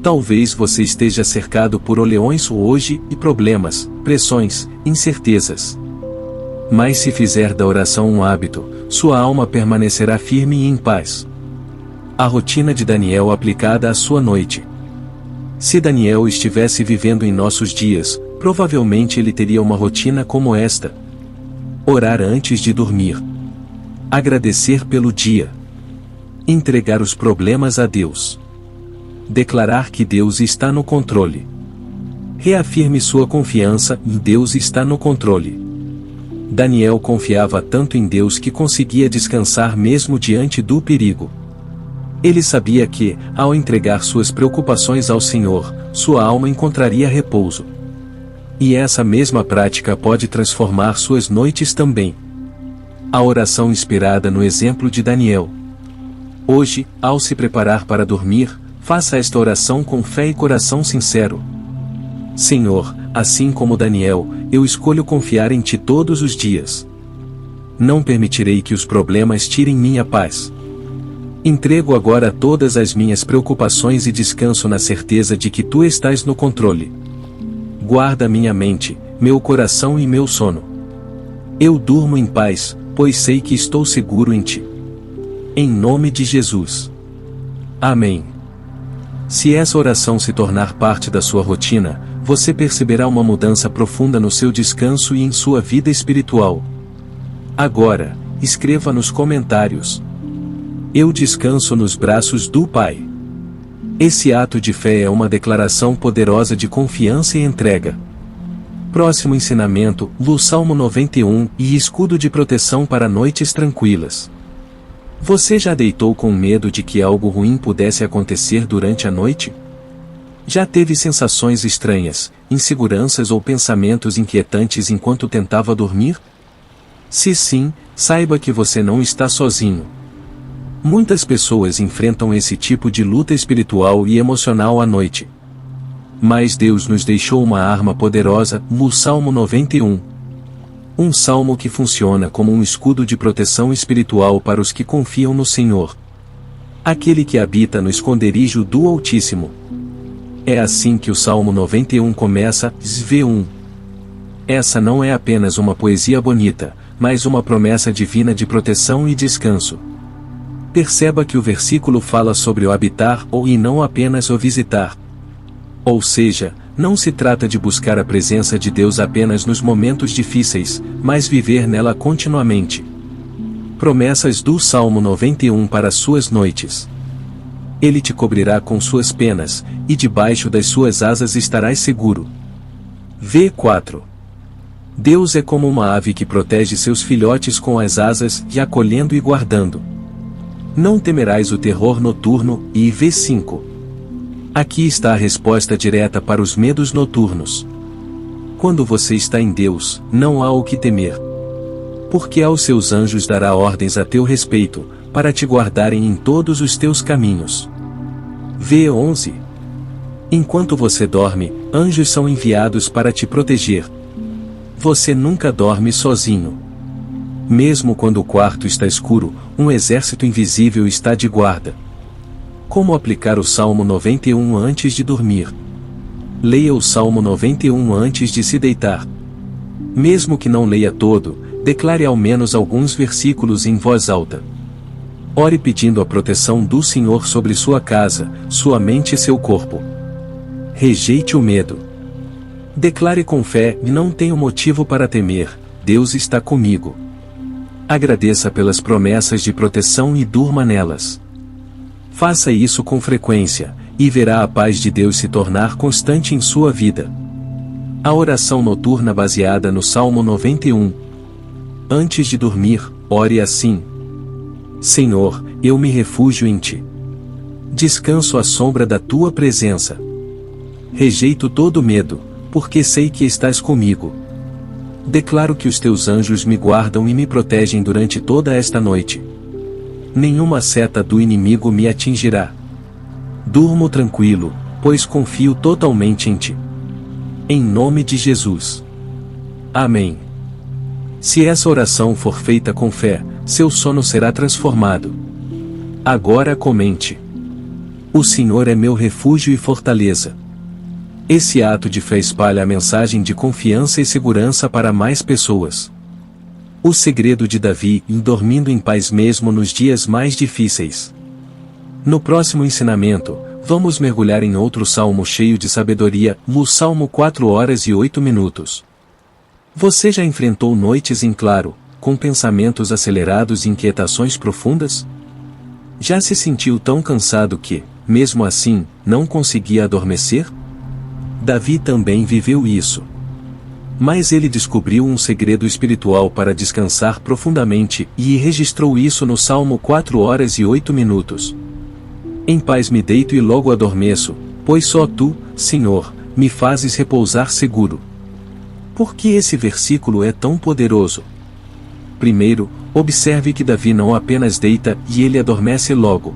Speaker 1: Talvez você esteja cercado por leões hoje e problemas, pressões, incertezas. Mas se fizer da oração um hábito, sua alma permanecerá firme e em paz. A rotina de Daniel aplicada à sua noite. Se Daniel estivesse vivendo em nossos dias, provavelmente ele teria uma rotina como esta: orar antes de dormir, agradecer pelo dia, entregar os problemas a Deus, declarar que Deus está no controle. Reafirme sua confiança em Deus está no controle. Daniel confiava tanto em Deus que conseguia descansar mesmo diante do perigo. Ele sabia que, ao entregar suas preocupações ao Senhor, sua alma encontraria repouso. E essa mesma prática pode transformar suas noites também. A oração inspirada no exemplo de Daniel. Hoje, ao se preparar para dormir, faça esta oração com fé e coração sincero. Senhor, assim como Daniel, eu escolho confiar em Ti todos os dias. Não permitirei que os problemas tirem minha paz. Entrego agora todas as minhas preocupações e descanso na certeza de que tu estás no controle. Guarda minha mente, meu coração e meu sono. Eu durmo em paz, pois sei que estou seguro em ti. Em nome de Jesus. Amém. Se essa oração se tornar parte da sua rotina, você perceberá uma mudança profunda no seu descanso e em sua vida espiritual. Agora, escreva nos comentários: eu descanso nos braços do Pai. Esse ato de fé é uma declaração poderosa de confiança e entrega. Próximo ensinamento: o Salmo 91 e escudo de proteção para noites tranquilas. Você já deitou com medo de que algo ruim pudesse acontecer durante a noite? Já teve sensações estranhas, inseguranças ou pensamentos inquietantes enquanto tentava dormir? Se sim, saiba que você não está sozinho. Muitas pessoas enfrentam esse tipo de luta espiritual e emocional à noite. Mas Deus nos deixou uma arma poderosa, o Salmo 91. Um salmo que funciona como um escudo de proteção espiritual para os que confiam no Senhor. Aquele que habita no esconderijo do Altíssimo. É assim que o Salmo 91 começa, SV1. Essa não é apenas uma poesia bonita, mas uma promessa divina de proteção e descanso. Perceba que o versículo fala sobre o habitar e não apenas o visitar. Ou seja, não se trata de buscar a presença de Deus apenas nos momentos difíceis, mas viver nela continuamente. Promessas do Salmo 91 para suas noites. Ele te cobrirá com suas penas, e debaixo das suas asas estarás seguro. V4. Deus é como uma ave que protege seus filhotes com as asas, e acolhendo e guardando. Não temerás o terror noturno, e V5. Aqui está a resposta direta para os medos noturnos. Quando você está em Deus, não há o que temer. Porque aos seus anjos dará ordens a teu respeito, para te guardarem em todos os teus caminhos. V11. Enquanto você dorme, anjos são enviados para te proteger. Você nunca dorme sozinho. Mesmo quando o quarto está escuro, um exército invisível está de guarda. Como aplicar o Salmo 91 antes de dormir? Leia o Salmo 91 antes de se deitar. Mesmo que não leia todo, declare ao menos alguns versículos em voz alta. Ore pedindo a proteção do Senhor sobre sua casa, sua mente e seu corpo. Rejeite o medo. Declare com fé: não tenho motivo para temer, Deus está comigo. Agradeça pelas promessas de proteção e durma nelas. Faça isso com frequência, e verá a paz de Deus se tornar constante em sua vida. A oração noturna baseada no Salmo 91. Antes de dormir, ore assim: Senhor, eu me refúgio em ti. Descanso à sombra da tua presença. Rejeito todo medo, porque sei que estás comigo. Declaro que os teus anjos me guardam e me protegem durante toda esta noite. Nenhuma seta do inimigo me atingirá. Durmo tranquilo, pois confio totalmente em ti. Em nome de Jesus. Amém. Se essa oração for feita com fé, seu sono será transformado. Agora comente: o Senhor é meu refúgio e fortaleza. Esse ato de fé espalha a mensagem de confiança e segurança para mais pessoas. O segredo de Davi, dormindo em paz mesmo nos dias mais difíceis. No próximo ensinamento, vamos mergulhar em outro salmo cheio de sabedoria, o Salmo 4 horas e 8 minutos. Você já enfrentou noites em claro, com pensamentos acelerados e inquietações profundas? Já se sentiu tão cansado que, mesmo assim, não conseguia adormecer? Davi também viveu isso. Mas ele descobriu um segredo espiritual para descansar profundamente, e registrou isso no Salmo 4 horas e 8 minutos. Em paz me deito e logo adormeço, pois só tu, Senhor, me fazes repousar seguro. Por que esse versículo é tão poderoso? Primeiro, observe que Davi não apenas deita e ele adormece logo.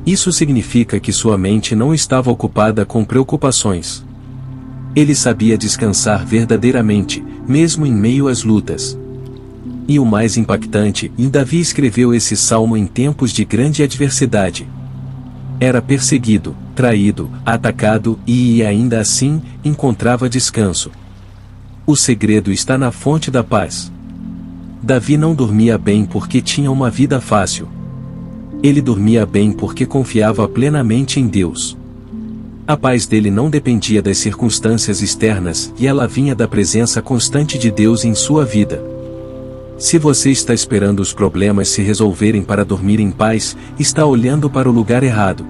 Speaker 1: Isso significa que sua mente não estava ocupada com preocupações. Ele sabia descansar verdadeiramente, mesmo em meio às lutas. E o mais impactante, Davi escreveu esse salmo em tempos de grande adversidade. Era perseguido, traído, atacado e ainda assim, encontrava descanso. O segredo está na fonte da paz. Davi não dormia bem porque tinha uma vida fácil. Ele dormia bem porque confiava plenamente em Deus. A paz dele não dependia das circunstâncias externas e ela vinha da presença constante de Deus em sua vida. Se você está esperando os problemas se resolverem para dormir em paz, está olhando para o lugar errado.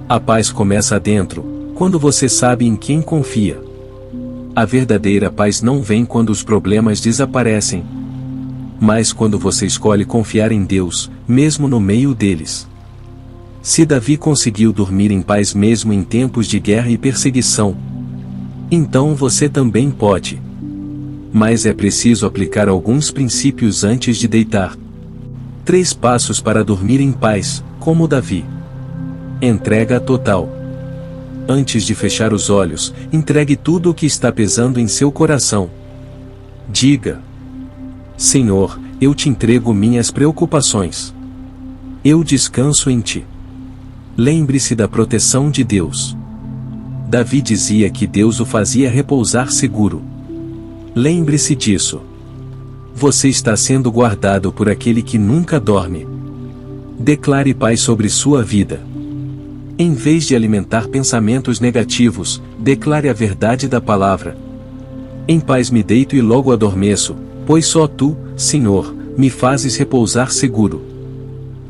Speaker 1: A paz começa dentro, quando você sabe em quem confia. A verdadeira paz não vem quando os problemas desaparecem, mas quando você escolhe confiar em Deus, mesmo no meio deles. Se Davi conseguiu dormir em paz mesmo em tempos de guerra e perseguição, então você também pode. Mas é preciso aplicar alguns princípios antes de deitar. 3 passos para dormir em paz, como Davi. Entrega total. Antes de fechar os olhos, entregue tudo o que está pesando em seu coração. Diga: Senhor, eu te entrego minhas preocupações. Eu descanso em ti. Lembre-se da proteção de Deus. Davi dizia que Deus o fazia repousar seguro. Lembre-se disso. Você está sendo guardado por aquele que nunca dorme. Declare paz sobre sua vida. Em vez de alimentar pensamentos negativos, declare a verdade da palavra. Em paz me deito e logo adormeço, pois só tu, Senhor, me fazes repousar seguro.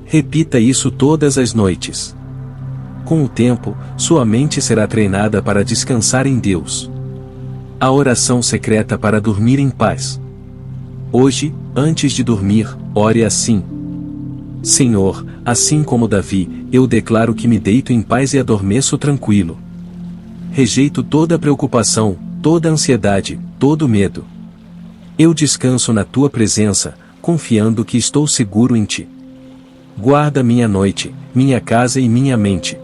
Speaker 1: Repita isso todas as noites. Com o tempo, sua mente será treinada para descansar em Deus. A oração secreta para dormir em paz. Hoje, antes de dormir, ore assim: Senhor, assim como Davi, eu declaro que me deito em paz e adormeço tranquilo. Rejeito toda preocupação, toda ansiedade, todo medo. Eu descanso na tua presença, confiando que estou seguro em ti. Guarda minha noite, minha casa e minha mente.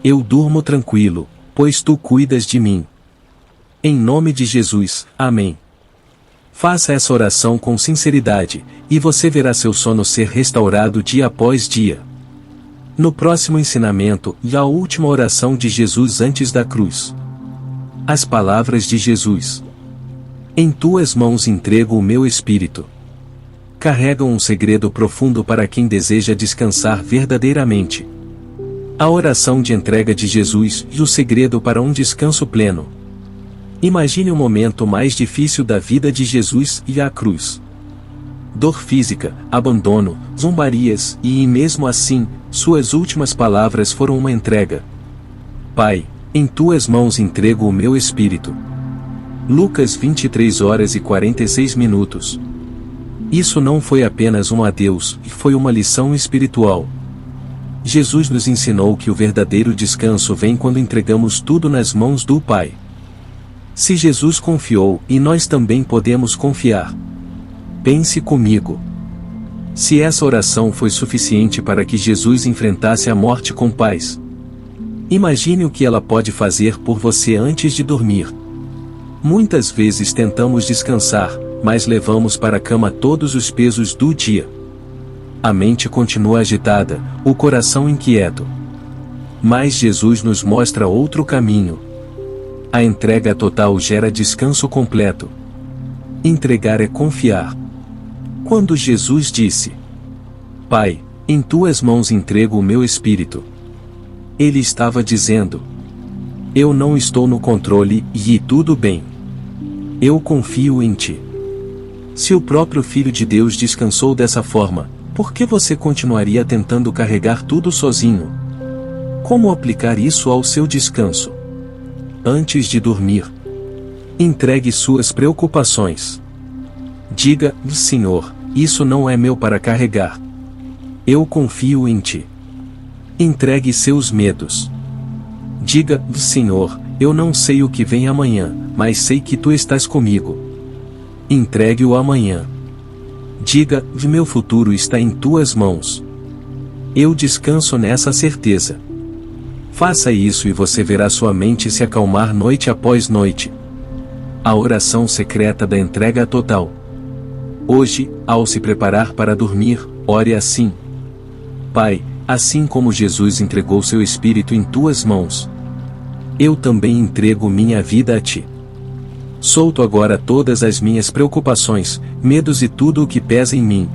Speaker 1: Eu durmo tranquilo, pois tu cuidas de mim. Em nome de Jesus, amém. Faça essa oração com sinceridade, e você verá seu sono ser restaurado dia após dia. No próximo ensinamento, e a última oração de Jesus antes da cruz. As palavras de Jesus: Em tuas mãos entrego o meu espírito. Carregam um segredo profundo para quem deseja descansar verdadeiramente. A oração de entrega de Jesus e o segredo para um descanso pleno. Imagine o momento mais difícil da vida de Jesus e a cruz. Dor física, abandono, zombarias, e mesmo assim, suas últimas palavras foram uma entrega. Pai, em tuas mãos entrego o meu espírito. Lucas 23h46. Isso não foi apenas um adeus, foi uma lição espiritual. Jesus nos ensinou que o verdadeiro descanso vem quando entregamos tudo nas mãos do Pai. Se Jesus confiou, e nós também podemos confiar. Pense comigo. Se essa oração foi suficiente para que Jesus enfrentasse a morte com paz, imagine o que ela pode fazer por você antes de dormir. Muitas vezes tentamos descansar, mas levamos para a cama todos os pesos do dia. A mente continua agitada, o coração inquieto. Mas Jesus nos mostra outro caminho. A entrega total gera descanso completo. Entregar é confiar. Quando Jesus disse: Pai, em tuas mãos entrego o meu espírito, ele estava dizendo: eu não estou no controle, e tudo bem. Eu confio em ti. Se o próprio Filho de Deus descansou dessa forma, por que você continuaria tentando carregar tudo sozinho? Como aplicar isso ao seu descanso? Antes de dormir, entregue suas preocupações. Diga: Senhor, isso não é meu para carregar. Eu confio em ti. Entregue seus medos. Diga: Senhor, eu não sei o que vem amanhã, mas sei que tu estás comigo. Entregue o amanhã. Diga: meu futuro está em tuas mãos. Eu descanso nessa certeza. Faça isso e você verá sua mente se acalmar noite após noite. A oração secreta da entrega total. Hoje, ao se preparar para dormir, ore assim: Pai, assim como Jesus entregou seu Espírito em tuas mãos, eu também entrego minha vida a ti. Solto agora todas as minhas preocupações, medos e tudo o que pesa em mim.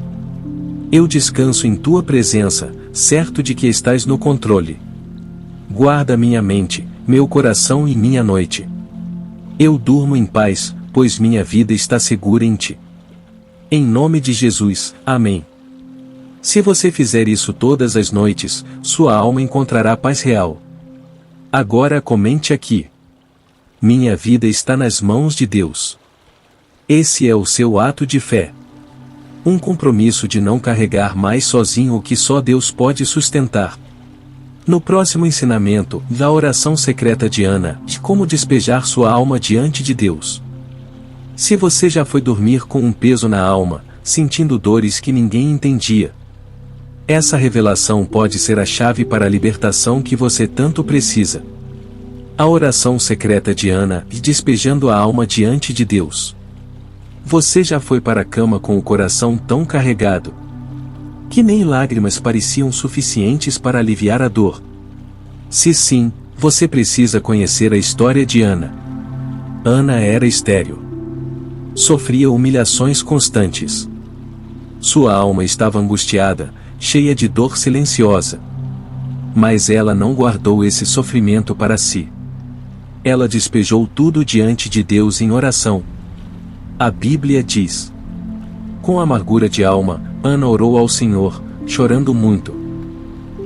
Speaker 1: Eu descanso em tua presença, certo de que estás no controle. Guarda minha mente, meu coração e minha noite. Eu durmo em paz, pois minha vida está segura em ti. Em nome de Jesus, amém. Se você fizer isso todas as noites, sua alma encontrará paz real. Agora comente aqui: minha vida está nas mãos de Deus. Esse é o seu ato de fé. Um compromisso de não carregar mais sozinho o que só Deus pode sustentar. No próximo ensinamento, da oração secreta de Ana, de como despejar sua alma diante de Deus. Se você já foi dormir com um peso na alma, sentindo dores que ninguém entendia, essa revelação pode ser a chave para a libertação que você tanto precisa. A oração secreta de Ana, despejando a alma diante de Deus. Você já foi para a cama com o coração tão carregado que nem lágrimas pareciam suficientes para aliviar a dor? Se sim, você precisa conhecer a história de Ana. Ana era estéril. Sofria humilhações constantes. Sua alma estava angustiada, cheia de dor silenciosa. Mas ela não guardou esse sofrimento para si. Ela despejou tudo diante de Deus em oração. A Bíblia diz: com amargura de alma, Ana orou ao Senhor, chorando muito.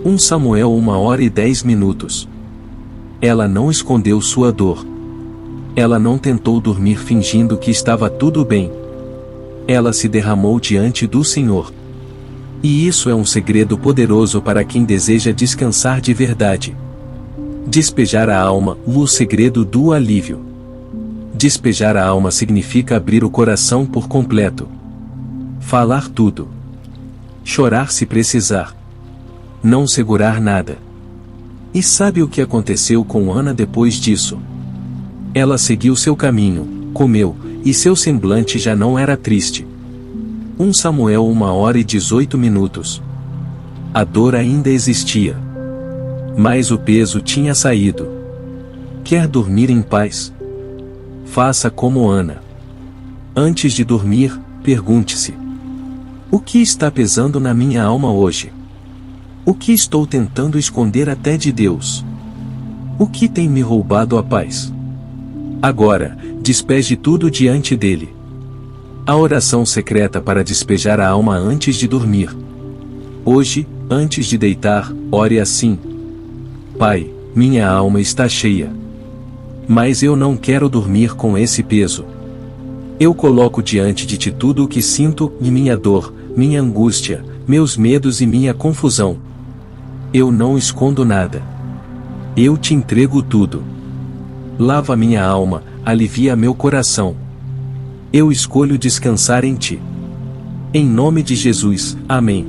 Speaker 1: 1 Samuel 1h10. Ela não escondeu sua dor. Ela não tentou dormir fingindo que estava tudo bem. Ela se derramou diante do Senhor. E isso é um segredo poderoso para quem deseja descansar de verdade. Despejar a alma, o segredo do alívio. Despejar a alma significa abrir o coração por completo. Falar tudo. Chorar se precisar. Não segurar nada. E sabe o que aconteceu com Ana depois disso? Ela seguiu seu caminho, comeu, e seu semblante já não era triste. 1 Samuel 1h18. A dor ainda existia. Mas o peso tinha saído. Quer dormir em paz? Faça como Ana. Antes de dormir, pergunte-se: o que está pesando na minha alma hoje? O que estou tentando esconder até de Deus? O que tem me roubado a paz? Agora, despeje tudo diante dele. A oração secreta para despejar a alma antes de dormir. Hoje, antes de deitar, ore assim: Pai, minha alma está cheia. Mas eu não quero dormir com esse peso. Eu coloco diante de ti tudo o que sinto, e minha dor, minha angústia, meus medos e minha confusão. Eu não escondo nada. Eu te entrego tudo. Lava minha alma, alivia meu coração. Eu escolho descansar em ti. Em nome de Jesus, amém.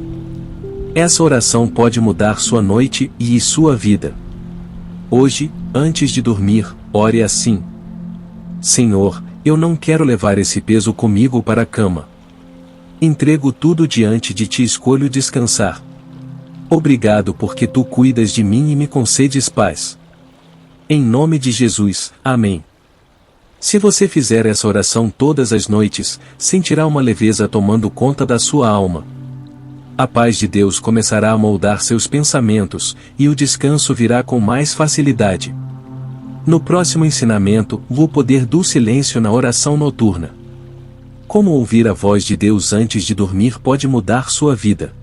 Speaker 1: Essa oração pode mudar sua noite e sua vida. Hoje, antes de dormir, ore assim: Senhor, eu não quero levar esse peso comigo para a cama. Entrego tudo diante de ti e escolho descansar. Obrigado porque tu cuidas de mim e me concedes paz. Em nome de Jesus, amém. Se você fizer essa oração todas as noites, sentirá uma leveza tomando conta da sua alma. A paz de Deus começará a moldar seus pensamentos, e o descanso virá com mais facilidade. No próximo ensinamento, o poder do silêncio na oração noturna. Como ouvir a voz de Deus antes de dormir pode mudar sua vida.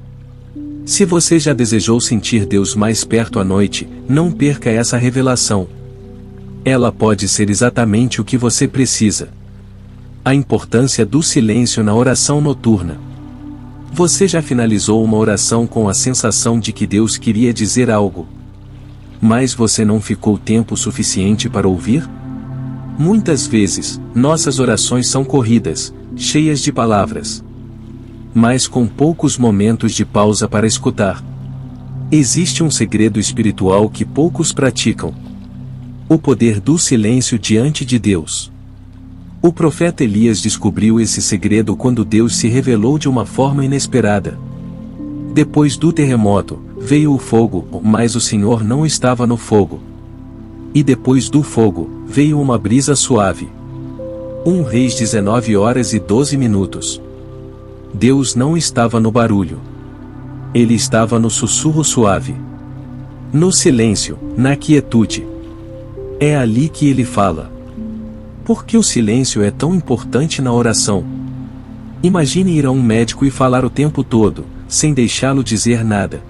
Speaker 1: Se você já desejou sentir Deus mais perto à noite, não perca essa revelação. Ela pode ser exatamente o que você precisa. A importância do silêncio na oração noturna. Você já finalizou uma oração com a sensação de que Deus queria dizer algo, mas você não ficou tempo suficiente para ouvir? Muitas vezes, nossas orações são corridas, cheias de palavras, mas com poucos momentos de pausa para escutar. Existe um segredo espiritual que poucos praticam: o poder do silêncio diante de Deus. O profeta Elias descobriu esse segredo quando Deus se revelou de uma forma inesperada. Depois do terremoto, veio o fogo, mas o Senhor não estava no fogo. E depois do fogo, veio uma brisa suave. 1 Reis 19h12. Deus não estava no barulho. Ele estava no sussurro suave. No silêncio, na quietude. É ali que ele fala. Por que o silêncio é tão importante na oração? Imagine ir a um médico e falar o tempo todo, sem deixá-lo dizer nada.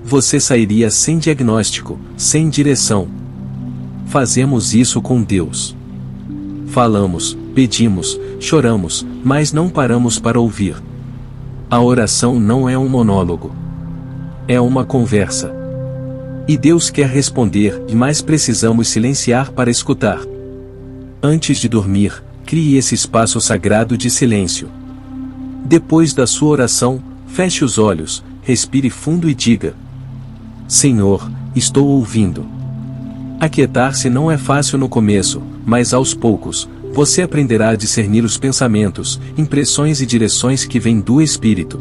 Speaker 1: Você sairia sem diagnóstico, sem direção. Fazemos isso com Deus. Falamos, pedimos, choramos, mas não paramos para ouvir. A oração não é um monólogo. É uma conversa. E Deus quer responder, mas precisamos silenciar para escutar. Antes de dormir, crie esse espaço sagrado de silêncio. Depois da sua oração, feche os olhos, respire fundo e diga: Senhor, estou ouvindo. Aquietar-se não é fácil no começo, mas aos poucos, você aprenderá a discernir os pensamentos, impressões e direções que vêm do Espírito.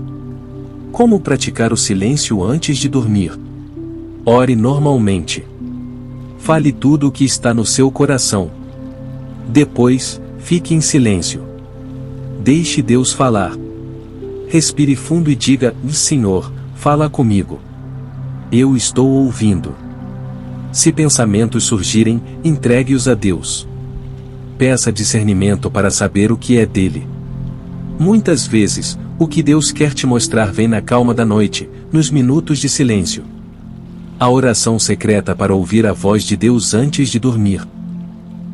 Speaker 1: Como praticar o silêncio antes de dormir? Ore normalmente. Fale tudo o que está no seu coração. Depois, fique em silêncio. Deixe Deus falar. Respire fundo e diga: Senhor, fala comigo. Eu estou ouvindo. Se pensamentos surgirem, entregue-os a Deus. Peça discernimento para saber o que é dele. Muitas vezes, o que Deus quer te mostrar vem na calma da noite, nos minutos de silêncio. A oração secreta para ouvir a voz de Deus antes de dormir.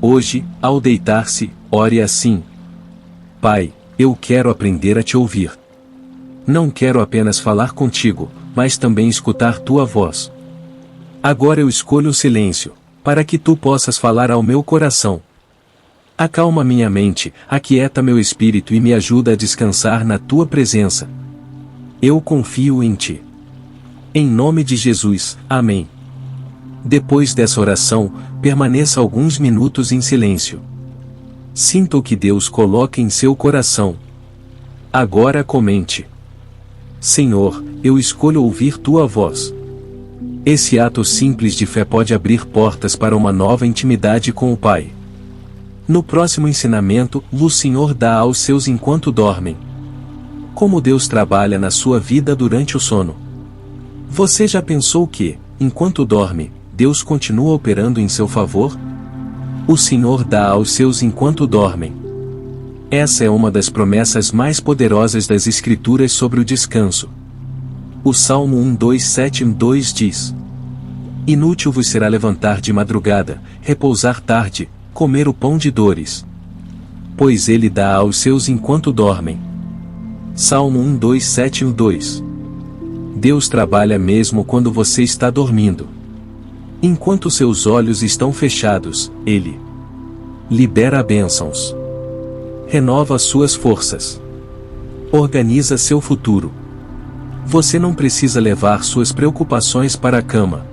Speaker 1: Hoje, ao deitar-se, ore assim: Pai, eu quero aprender a te ouvir. Não quero apenas falar contigo, mas também escutar tua voz. Agora eu escolho o silêncio, para que tu possas falar ao meu coração. Acalma minha mente, aquieta meu espírito e me ajuda a descansar na tua presença. Eu confio em ti. Em nome de Jesus, amém. Depois dessa oração, permaneça alguns minutos em silêncio. Sinta o que Deus coloca em seu coração. Agora comente: Senhor, eu escolho ouvir tua voz. Esse ato simples de fé pode abrir portas para uma nova intimidade com o Pai. No próximo ensinamento, o Senhor dá aos seus enquanto dormem. Como Deus trabalha na sua vida durante o sono. Você já pensou que, enquanto dorme, Deus continua operando em seu favor? O Senhor dá aos seus enquanto dormem. Essa é uma das promessas mais poderosas das Escrituras sobre o descanso. O Salmo 1:2-7-2 diz: Inútil vos será levantar de madrugada, repousar tarde, comer o pão de dores. Pois ele dá aos seus enquanto dormem. Salmo 1:2-7-2. Deus trabalha mesmo quando você está dormindo. Enquanto seus olhos estão fechados, Ele libera bênçãos. Renova suas forças. Organiza seu futuro. Você não precisa levar suas preocupações para a cama.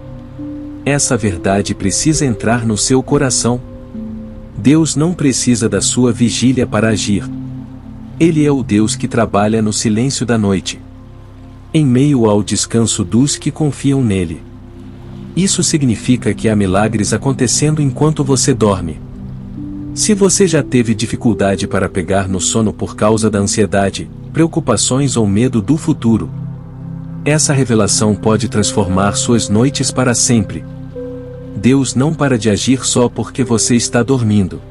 Speaker 1: Essa verdade precisa entrar no seu coração. Deus não precisa da sua vigília para agir. Ele é o Deus que trabalha no silêncio da noite, em meio ao descanso dos que confiam nele. Isso significa que há milagres acontecendo enquanto você dorme. Se você já teve dificuldade para pegar no sono por causa da ansiedade, preocupações ou medo do futuro, essa revelação pode transformar suas noites para sempre. Deus não para de agir só porque você está dormindo.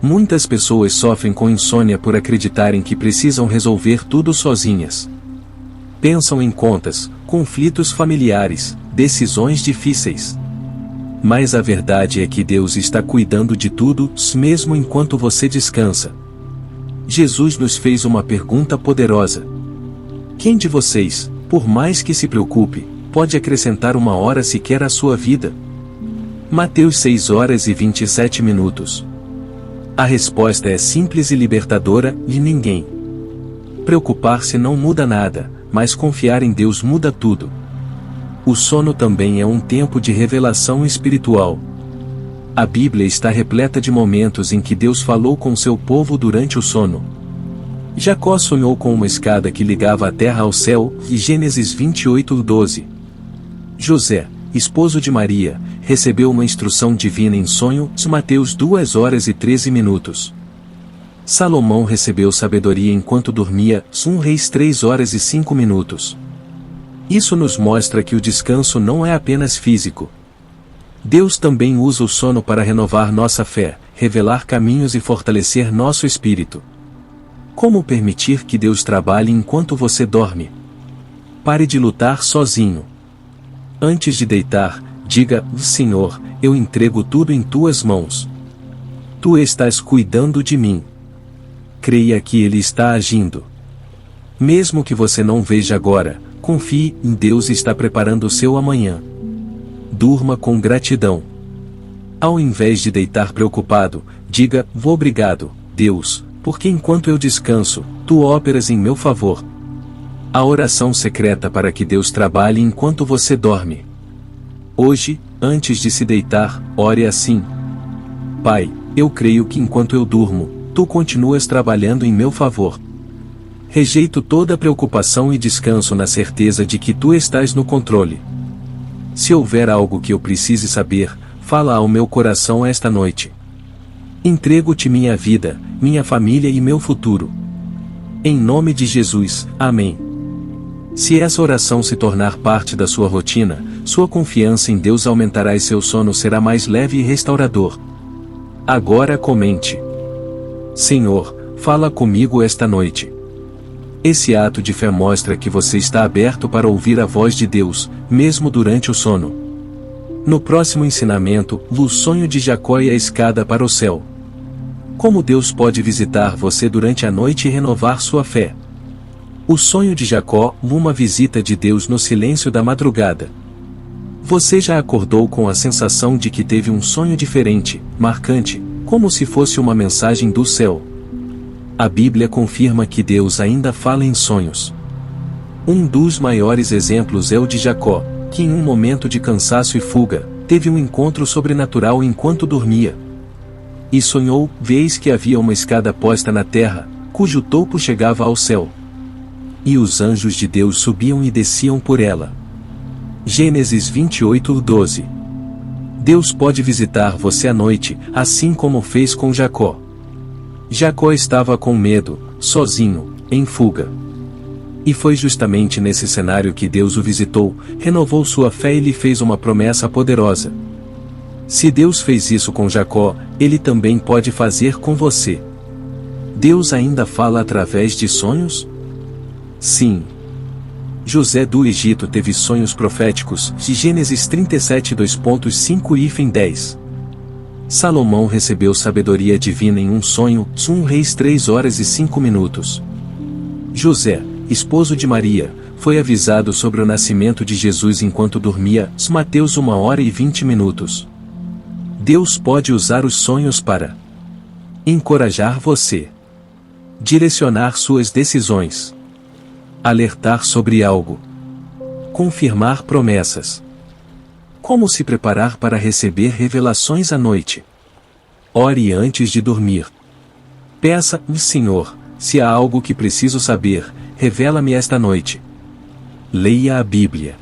Speaker 1: Muitas pessoas sofrem com insônia por acreditarem que precisam resolver tudo sozinhas. Pensam em contas, conflitos familiares, decisões difíceis. Mas a verdade é que Deus está cuidando de tudo, mesmo enquanto você descansa. Jesus nos fez uma pergunta poderosa: quem de vocês, por mais que se preocupe, pode acrescentar uma hora sequer à sua vida? Mateus 6h27. A resposta é simples e libertadora: e ninguém. Preocupar-se não muda nada, mas confiar em Deus muda tudo. O sono também é um tempo de revelação espiritual. A Bíblia está repleta de momentos em que Deus falou com seu povo durante o sono. Jacó sonhou com uma escada que ligava a terra ao céu, e Gênesis 28:12. José, esposo de Maria, recebeu uma instrução divina em sonho, Mateus 2h13. Salomão recebeu sabedoria enquanto dormia, 1 Reis 3h05. Isso nos mostra que o descanso não é apenas físico. Deus também usa o sono para renovar nossa fé, revelar caminhos e fortalecer nosso espírito. Como permitir que Deus trabalhe enquanto você dorme? Pare de lutar sozinho. Antes de deitar, diga: Senhor, eu entrego tudo em tuas mãos. Tu estás cuidando de mim. Creia que Ele está agindo. Mesmo que você não veja agora, confie em Deus e está preparando o seu amanhã. Durma com gratidão. Ao invés de deitar preocupado, diga: obrigado, Deus, porque enquanto eu descanso, tu operas em meu favor. A oração secreta para que Deus trabalhe enquanto você dorme. Hoje, antes de se deitar, ore assim: Pai, eu creio que enquanto eu durmo, tu continuas trabalhando em meu favor. Rejeito toda preocupação e descanso na certeza de que tu estás no controle. Se houver algo que eu precise saber, fala ao meu coração esta noite. Entrego-te minha vida, minha família e meu futuro. Em nome de Jesus, amém. Se essa oração se tornar parte da sua rotina, sua confiança em Deus aumentará e seu sono será mais leve e restaurador. Agora comente: Senhor, fala comigo esta noite. Esse ato de fé mostra que você está aberto para ouvir a voz de Deus, mesmo durante o sono. No próximo ensinamento, o sonho de Jacó e a escada para o céu. Como Deus pode visitar você durante a noite e renovar sua fé? O sonho de Jacó, uma visita de Deus no silêncio da madrugada. Você já acordou com a sensação de que teve um sonho diferente, marcante, como se fosse uma mensagem do céu? A Bíblia confirma que Deus ainda fala em sonhos. Um dos maiores exemplos é o de Jacó, que em um momento de cansaço e fuga, teve um encontro sobrenatural enquanto dormia. E sonhou, vez que havia uma escada posta na terra, cujo topo chegava ao céu. E os anjos de Deus subiam e desciam por ela. Gênesis 28:12. Deus pode visitar você à noite, assim como fez com Jacó. Jacó estava com medo, sozinho, em fuga. E foi justamente nesse cenário que Deus o visitou, renovou sua fé e lhe fez uma promessa poderosa. Se Deus fez isso com Jacó, Ele também pode fazer com você. Deus ainda fala através de sonhos? Sim. José do Egito teve sonhos proféticos, de Gênesis 37:2.5-10. Salomão recebeu sabedoria divina em um sonho, 1 Reis 3h05. José, esposo de Maria, foi avisado sobre o nascimento de Jesus enquanto dormia, Mateus 1h20. Deus pode usar os sonhos para encorajar você, direcionar suas decisões, alertar sobre algo, confirmar promessas. Como se preparar para receber revelações à noite? Ore antes de dormir. Peça: Senhor, se há algo que preciso saber, revela-me esta noite. Leia a Bíblia.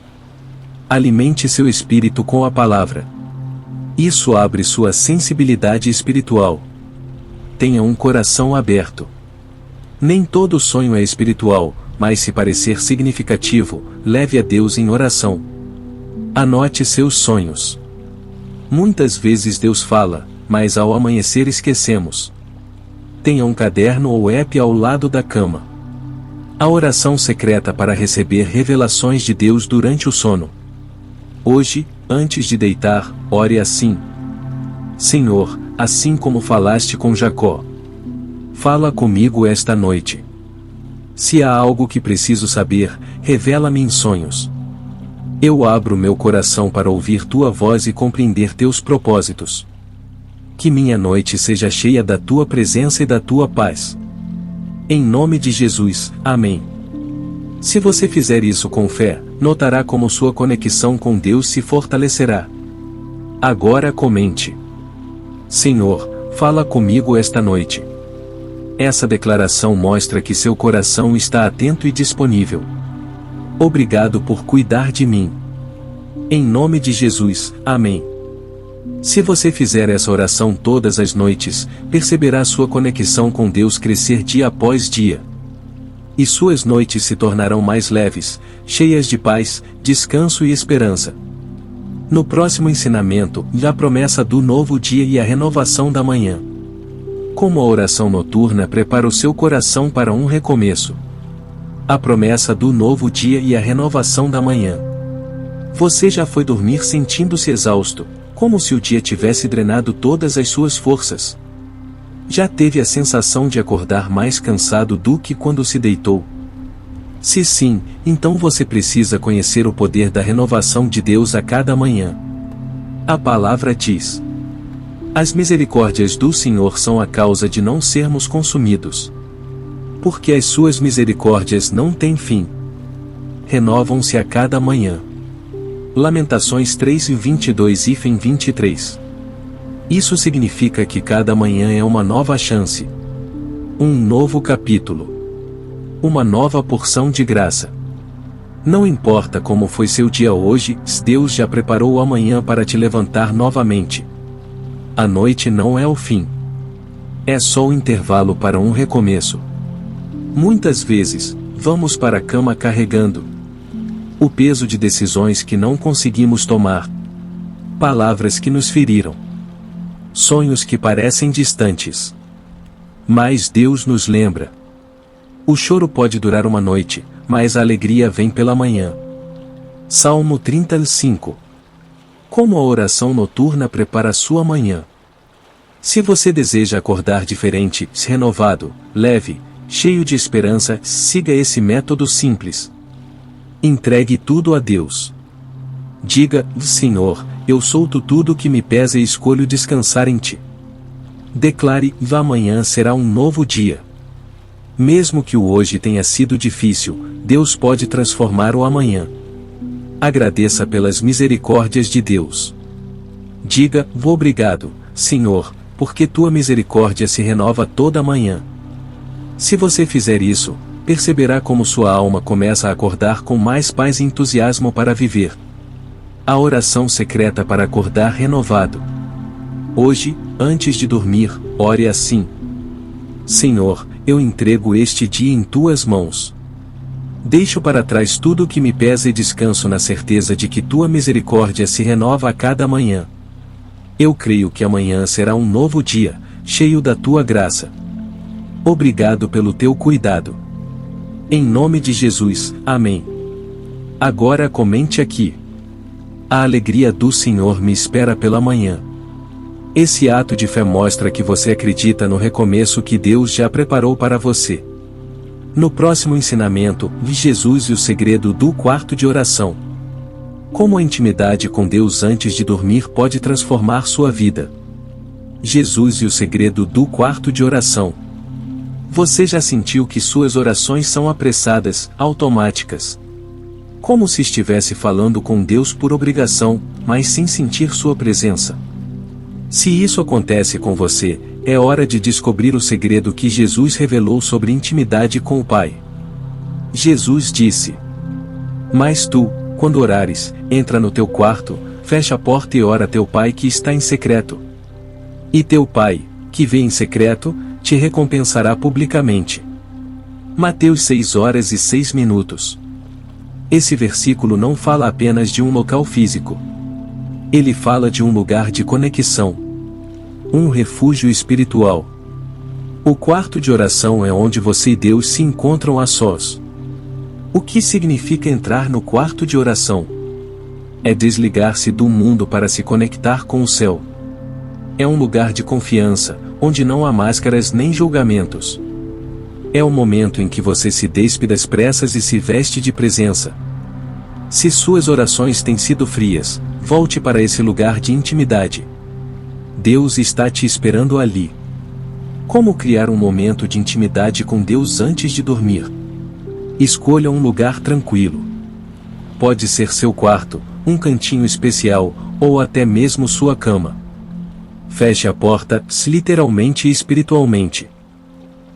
Speaker 1: Alimente seu espírito com a palavra. Isso abre sua sensibilidade espiritual. Tenha um coração aberto. Nem todo sonho é espiritual, mas se parecer significativo, leve a Deus em oração. Anote seus sonhos. Muitas vezes Deus fala, mas ao amanhecer esquecemos. Tenha um caderno ou app ao lado da cama. A oração secreta para receber revelações de Deus durante o sono. Hoje, antes de deitar, ore assim: Senhor, assim como falaste com Jacó, fala comigo esta noite. Se há algo que preciso saber, revela-me em sonhos. Eu abro meu coração para ouvir tua voz e compreender teus propósitos. Que minha noite seja cheia da tua presença e da tua paz. Em nome de Jesus, amém. Se você fizer isso com fé, notará como sua conexão com Deus se fortalecerá. Agora comente: Senhor, fala comigo esta noite. Essa declaração mostra que seu coração está atento e disponível. Obrigado por cuidar de mim. Em nome de Jesus, amém. Se você fizer essa oração todas as noites, perceberá sua conexão com Deus crescer dia após dia. E suas noites se tornarão mais leves, cheias de paz, descanso e esperança. No próximo ensinamento, a promessa do novo dia e a renovação da manhã. Como a oração noturna prepara o seu coração para um recomeço. A promessa do novo dia e a renovação da manhã. Você já foi dormir sentindo-se exausto, como se o dia tivesse drenado todas as suas forças? Já teve a sensação de acordar mais cansado do que quando se deitou? Se sim, então você precisa conhecer o poder da renovação de Deus a cada manhã. A palavra diz: as misericórdias do Senhor são a causa de não sermos consumidos. Porque as suas misericórdias não têm fim. Renovam-se a cada manhã. Lamentações 3:22-23. Isso significa que cada manhã é uma nova chance. Um novo capítulo. Uma nova porção de graça. Não importa como foi seu dia hoje, Deus já preparou o amanhã para te levantar novamente. A noite não é o fim. É só o intervalo para um recomeço. Muitas vezes, vamos para a cama carregando o peso de decisões que não conseguimos tomar. Palavras que nos feriram. Sonhos que parecem distantes. Mas Deus nos lembra. O choro pode durar uma noite, mas a alegria vem pela manhã. Salmo 35. Como a oração noturna prepara a sua manhã. Se você deseja acordar diferente, renovado, leve, cheio de esperança, siga esse método simples. Entregue tudo a Deus. Diga: Senhor, eu solto tudo que me pesa e escolho descansar em Ti. Declare: amanhã será um novo dia. Mesmo que o hoje tenha sido difícil, Deus pode transformar o amanhã. Agradeça pelas misericórdias de Deus. Diga: obrigado, Senhor, porque Tua misericórdia se renova toda manhã. Se você fizer isso, perceberá como sua alma começa a acordar com mais paz e entusiasmo para viver. A oração secreta para acordar renovado. Hoje, antes de dormir, ore assim: Senhor, eu entrego este dia em Tuas mãos. Deixo para trás tudo o que me pesa e descanso na certeza de que Tua misericórdia se renova a cada manhã. Eu creio que amanhã será um novo dia, cheio da Tua graça. Obrigado pelo Teu cuidado. Em nome de Jesus, amém. Agora comente aqui: a alegria do Senhor me espera pela manhã. Esse ato de fé mostra que você acredita no recomeço que Deus já preparou para você. No próximo ensinamento, Jesus e o segredo do quarto de oração. Como a intimidade com Deus antes de dormir pode transformar sua vida. Jesus e o segredo do quarto de oração. Você já sentiu que suas orações são apressadas, automáticas? Como se estivesse falando com Deus por obrigação, mas sem sentir sua presença? Se isso acontece com você, é hora de descobrir o segredo que Jesus revelou sobre intimidade com o Pai. Jesus disse: mas tu, quando orares, entra no teu quarto, fecha a porta e ora a teu Pai que está em secreto. E teu Pai, que vê em secreto, te recompensará publicamente. Mateus 6:06. Esse versículo não fala apenas de um local físico. Ele fala de um lugar de conexão. Um refúgio espiritual. O quarto de oração é onde você e Deus se encontram a sós. O que significa entrar no quarto de oração? É desligar-se do mundo para se conectar com o céu. É um lugar de confiança, onde não há máscaras nem julgamentos. É o momento em que você se despe das pressas e se veste de presença. Se suas orações têm sido frias, volte para esse lugar de intimidade. Deus está te esperando ali. Como criar um momento de intimidade com Deus antes de dormir? Escolha um lugar tranquilo. Pode ser seu quarto, um cantinho especial, ou até mesmo sua cama. Feche a porta, literalmente e espiritualmente.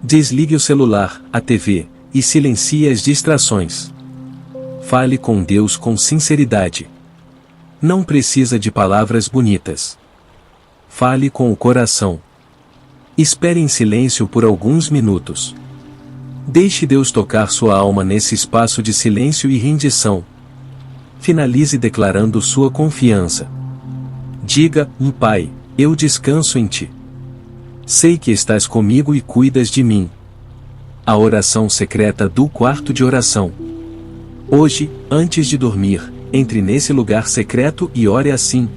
Speaker 1: Desligue o celular, a TV, e silencie as distrações. Fale com Deus com sinceridade. Não precisa de palavras bonitas. Fale com o coração. Espere em silêncio por alguns minutos. Deixe Deus tocar sua alma nesse espaço de silêncio e rendição. Finalize declarando sua confiança. Diga: Pai, eu descanso em Ti. Sei que estás comigo e cuidas de mim. A oração secreta do quarto de oração. Hoje, antes de dormir, entre nesse lugar secreto e ore assim: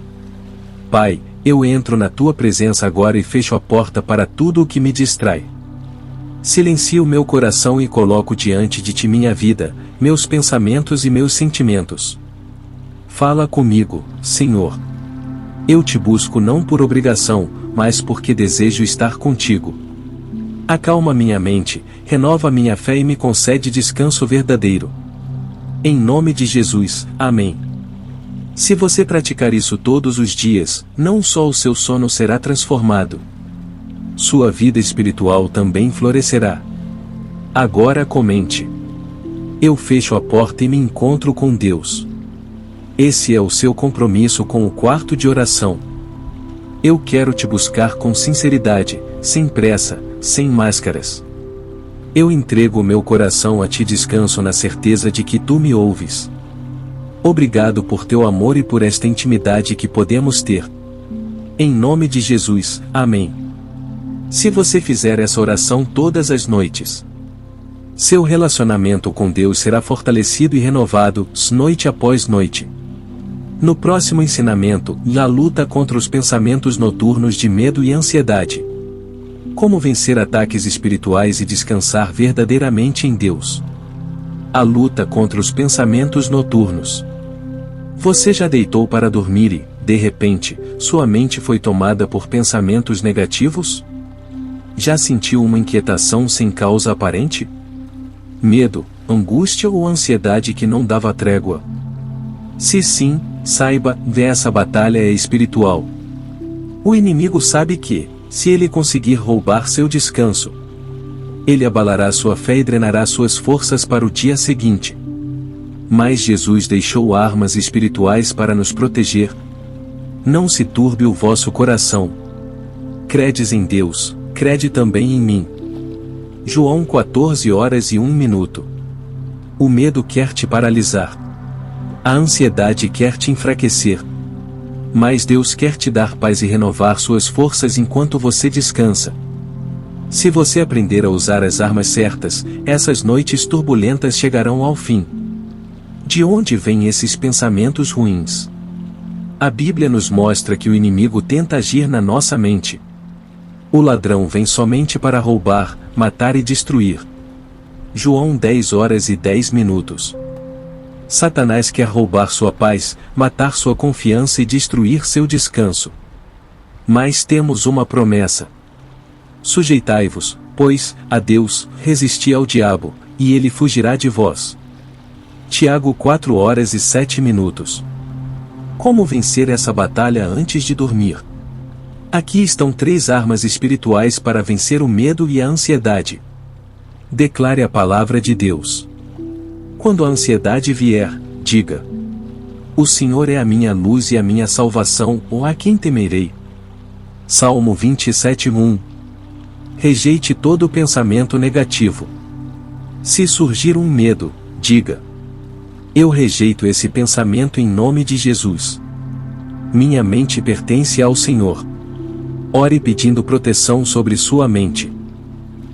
Speaker 1: Pai, eu entro na Tua presença agora e fecho a porta para tudo o que me distrai. Silencio meu coração e coloco diante de Ti minha vida, meus pensamentos e meus sentimentos. Fala comigo, Senhor. Eu Te busco não por obrigação, mas porque desejo estar contigo. Acalma minha mente, renova minha fé e me concede descanso verdadeiro. Em nome de Jesus, amém. Se você praticar isso todos os dias, não só o seu sono será transformado, sua vida espiritual também florescerá. Agora comente: eu fecho a porta e me encontro com Deus. Esse é o seu compromisso com o quarto de oração. Eu quero te buscar com sinceridade, sem pressa, sem máscaras. Eu entrego o meu coração a Ti, descanso na certeza de que Tu me ouves. Obrigado por Teu amor e por esta intimidade que podemos ter. Em nome de Jesus, amém. Se você fizer essa oração todas as noites, seu relacionamento com Deus será fortalecido e renovado, noite após noite. No próximo ensinamento, a luta contra os pensamentos noturnos de medo e ansiedade. Como vencer ataques espirituais e descansar verdadeiramente em Deus. A luta contra os pensamentos noturnos. Você já deitou para dormir e, de repente, sua mente foi tomada por pensamentos negativos? Já sentiu uma inquietação sem causa aparente? Medo, angústia ou ansiedade que não dava trégua? Se sim, saiba, essa batalha é espiritual. O inimigo sabe que, se ele conseguir roubar seu descanso, ele abalará sua fé e drenará suas forças para o dia seguinte. Mas Jesus deixou armas espirituais para nos proteger. Não se turbe o vosso coração. Credes em Deus, crede também em mim. João 14h01. O medo quer te paralisar. A ansiedade quer te enfraquecer. Mas Deus quer te dar paz e renovar suas forças enquanto você descansa. Se você aprender a usar as armas certas, essas noites turbulentas chegarão ao fim. De onde vêm esses pensamentos ruins? A Bíblia nos mostra que o inimigo tenta agir na nossa mente. O ladrão vem somente para roubar, matar e destruir. João 10h10. Satanás quer roubar sua paz, matar sua confiança e destruir seu descanso. Mas temos uma promessa. Sujeitai-vos, pois, a Deus, resisti ao diabo, e ele fugirá de vós. Tiago 4h07. Como vencer essa batalha antes de dormir? Aqui estão 3 armas espirituais para vencer o medo e a ansiedade. Declare a palavra de Deus. Quando a ansiedade vier, diga: o Senhor é a minha luz e a minha salvação, ou a quem temerei? Salmo 27:1. Rejeite todo pensamento negativo. Se surgir um medo, diga: eu rejeito esse pensamento em nome de Jesus. Minha mente pertence ao Senhor. Ore pedindo proteção sobre sua mente.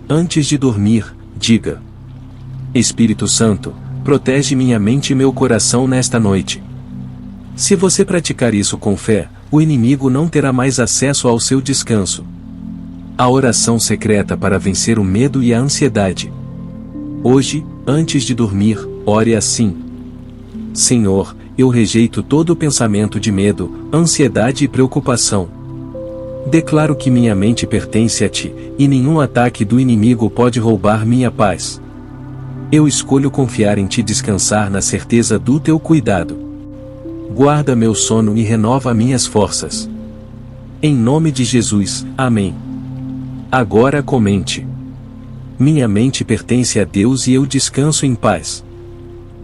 Speaker 1: Antes de dormir, diga: Espírito Santo, protege minha mente e meu coração nesta noite. Se você praticar isso com fé, o inimigo não terá mais acesso ao seu descanso. A oração secreta para vencer o medo e a ansiedade. Hoje, antes de dormir, ore assim: Senhor, eu rejeito todo pensamento de medo, ansiedade e preocupação. Declaro que minha mente pertence a Ti, e nenhum ataque do inimigo pode roubar minha paz. Eu escolho confiar em Ti e descansar na certeza do Teu cuidado. Guarda meu sono e renova minhas forças. Em nome de Jesus, amém. Agora comente. Minha mente pertence a Deus e eu descanso em paz.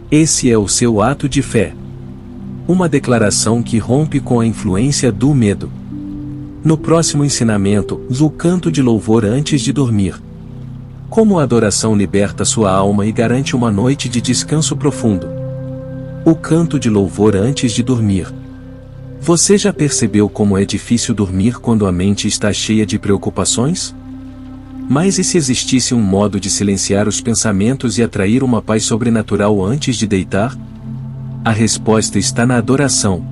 Speaker 1: Esse é o seu ato de fé. Uma declaração que rompe com a influência do medo. No próximo ensinamento, o canto de louvor antes de dormir. Como a adoração liberta sua alma e garante uma noite de descanso profundo. O canto de louvor antes de dormir. Você já percebeu como é difícil dormir quando a mente está cheia de preocupações? Mas e se existisse um modo de silenciar os pensamentos e atrair uma paz sobrenatural antes de deitar? A resposta está na adoração.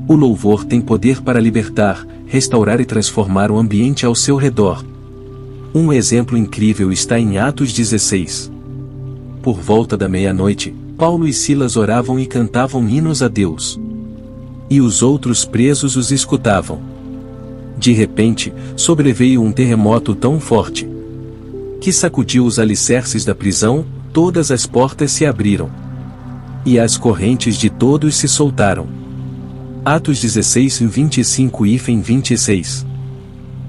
Speaker 1: O louvor tem poder para libertar, restaurar e transformar o ambiente ao seu redor. Um exemplo incrível está em Atos 16. Por volta da meia-noite, Paulo e Silas oravam e cantavam hinos a Deus. E os outros presos os escutavam. De repente, sobreveio um terremoto tão forte que sacudiu os alicerces da prisão, todas as portas se abriram. E as correntes de todos se soltaram. Atos 16, 25 e 26.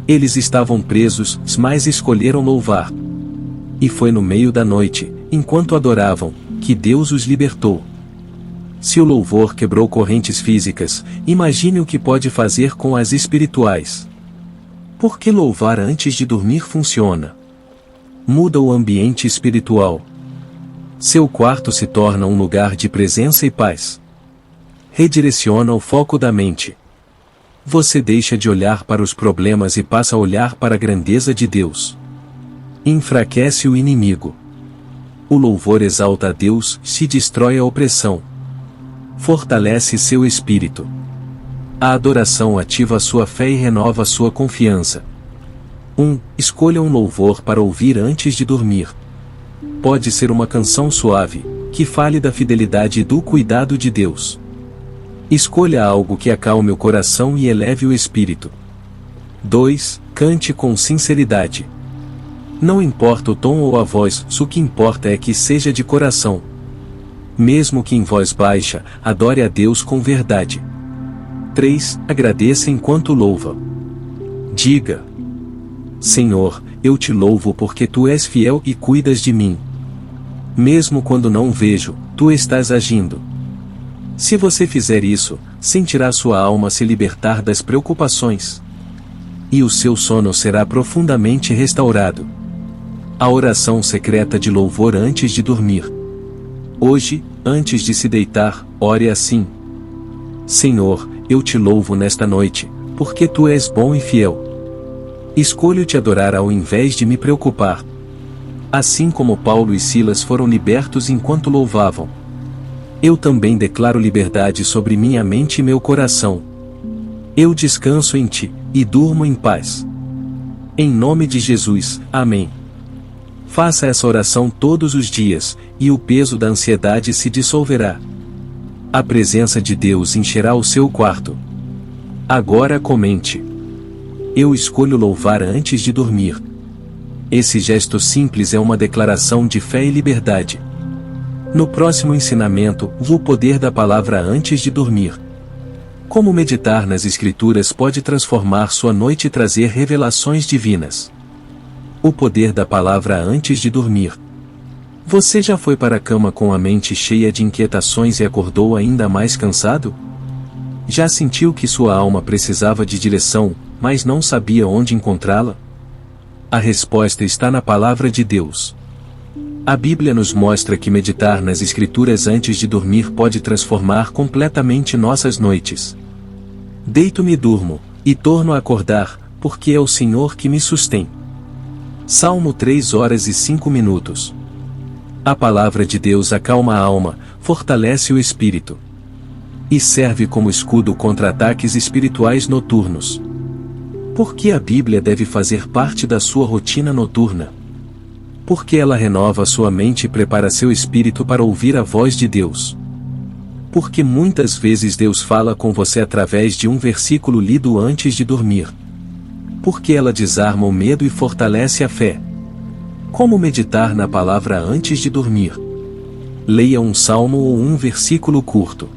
Speaker 1: Eles estavam presos, mas escolheram louvar. E foi no meio da noite, enquanto adoravam, que Deus os libertou. Se o louvor quebrou correntes físicas, imagine o que pode fazer com as espirituais. Por que louvar antes de dormir funciona? Muda o ambiente espiritual. Seu quarto se torna um lugar de presença e paz. Redireciona o foco da mente. Você deixa de olhar para os problemas e passa a olhar para a grandeza de Deus. Enfraquece o inimigo. O louvor exalta a Deus, se destrói a opressão. Fortalece seu espírito. A adoração ativa sua fé e renova sua confiança. 1. Escolha um louvor para ouvir antes de dormir. Pode ser uma canção suave, que fale da fidelidade e do cuidado de Deus. Escolha algo que acalme o coração e eleve o espírito. 2. Cante com sinceridade. Não importa o tom ou a voz, o que importa é que seja de coração. Mesmo que em voz baixa, adore a Deus com verdade. 3. Agradeça enquanto louva. Diga: Senhor, eu te louvo porque tu és fiel e cuidas de mim. Mesmo quando não vejo, tu estás agindo. Se você fizer isso, sentirá sua alma se libertar das preocupações. E o seu sono será profundamente restaurado. A oração secreta de louvor antes de dormir. Hoje, antes de se deitar, ore assim: Senhor, eu te louvo nesta noite, porque tu és bom e fiel. Escolho te adorar ao invés de me preocupar. Assim como Paulo e Silas foram libertos enquanto louvavam, eu também declaro liberdade sobre minha mente e meu coração. Eu descanso em ti, e durmo em paz. Em nome de Jesus, amém. Faça essa oração todos os dias, e o peso da ansiedade se dissolverá. A presença de Deus encherá o seu quarto. Agora comente: eu escolho louvar antes de dormir. Esse gesto simples é uma declaração de fé e liberdade. No próximo ensinamento, o poder da palavra antes de dormir. Como meditar nas Escrituras pode transformar sua noite e trazer revelações divinas. O poder da palavra antes de dormir. Você já foi para a cama com a mente cheia de inquietações e acordou ainda mais cansado? Já sentiu que sua alma precisava de direção, mas não sabia onde encontrá-la? A resposta está na palavra de Deus. A Bíblia nos mostra que meditar nas Escrituras antes de dormir pode transformar completamente nossas noites. Deito-me e durmo, e torno a acordar, porque é o Senhor que me sustém. Salmo 3:05. A palavra de Deus acalma a alma, fortalece o espírito. E serve como escudo contra ataques espirituais noturnos. Por que a Bíblia deve fazer parte da sua rotina noturna? Porque ela renova sua mente e prepara seu espírito para ouvir a voz de Deus. Porque muitas vezes Deus fala com você através de um versículo lido antes de dormir. Porque ela desarma o medo e fortalece a fé. Como meditar na palavra antes de dormir? Leia um salmo ou um versículo curto.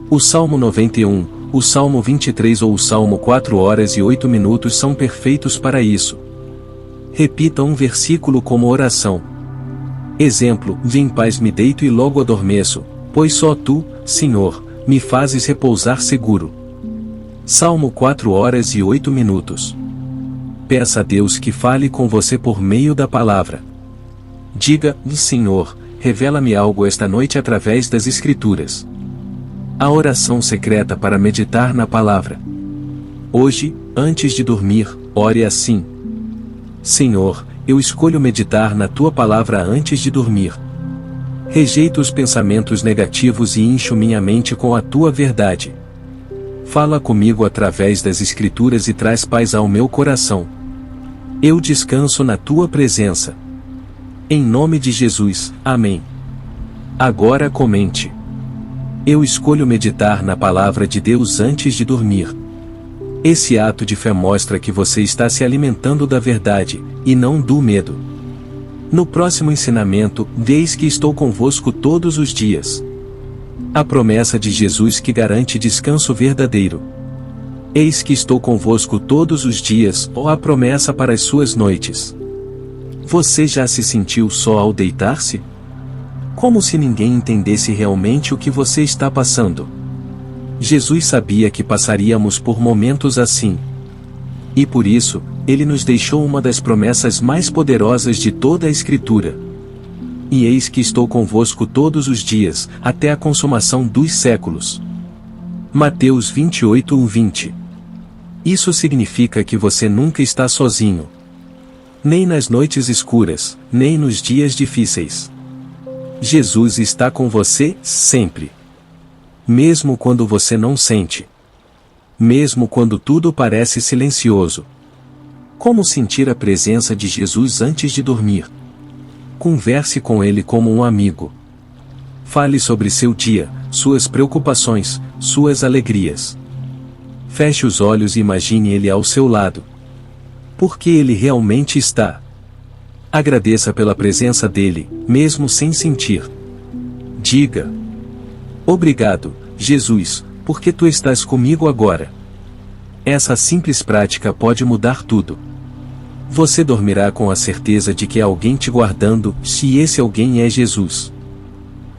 Speaker 1: O Salmo 91, O Salmo 23 ou o Salmo 4 horas e 8 minutos são perfeitos para isso. Repita um versículo como oração. Exemplo: em paz me deito e logo adormeço, pois só tu, Senhor, me fazes repousar seguro. Salmo 4 horas e 8 minutos. Peça a Deus que fale com você por meio da palavra. Diga: Senhor, revela-me algo esta noite através das Escrituras. A oração secreta para meditar na palavra. Hoje, antes de dormir, ore assim: Senhor, eu escolho meditar na tua palavra antes de dormir. Rejeito os pensamentos negativos e encho minha mente com a tua verdade. Fala comigo através das Escrituras e traz paz ao meu coração. Eu descanso na tua presença. Em nome de Jesus, amém. Agora comente. Eu escolho meditar na palavra de Deus antes de dormir. Esse ato de fé mostra que você está se alimentando da verdade, e não do medo. No próximo ensinamento, eis que estou convosco todos os dias. A promessa de Jesus que garante descanso verdadeiro. Eis que estou convosco todos os dias, ou a promessa para as suas noites. Você já se sentiu só ao deitar-se? Como se ninguém entendesse realmente o que você está passando. Jesus sabia que passaríamos por momentos assim. E por isso, Ele nos deixou uma das promessas mais poderosas de toda a Escritura. E eis que estou convosco todos os dias, até a consumação dos séculos. Mateus 28:20. Isso significa que você nunca está sozinho. Nem nas noites escuras, nem nos dias difíceis. Jesus está com você, sempre. Mesmo quando você não sente. Mesmo quando tudo parece silencioso. Como sentir a presença de Jesus antes de dormir? Converse com Ele como um amigo. Fale sobre seu dia, suas preocupações, suas alegrias. Feche os olhos e imagine Ele ao seu lado. Porque Ele realmente está. Agradeça pela presença dele, mesmo sem sentir. Diga: obrigado, Jesus, porque tu estás comigo agora. Essa simples prática pode mudar tudo. Você dormirá com a certeza de que há alguém te guardando, se esse alguém é Jesus.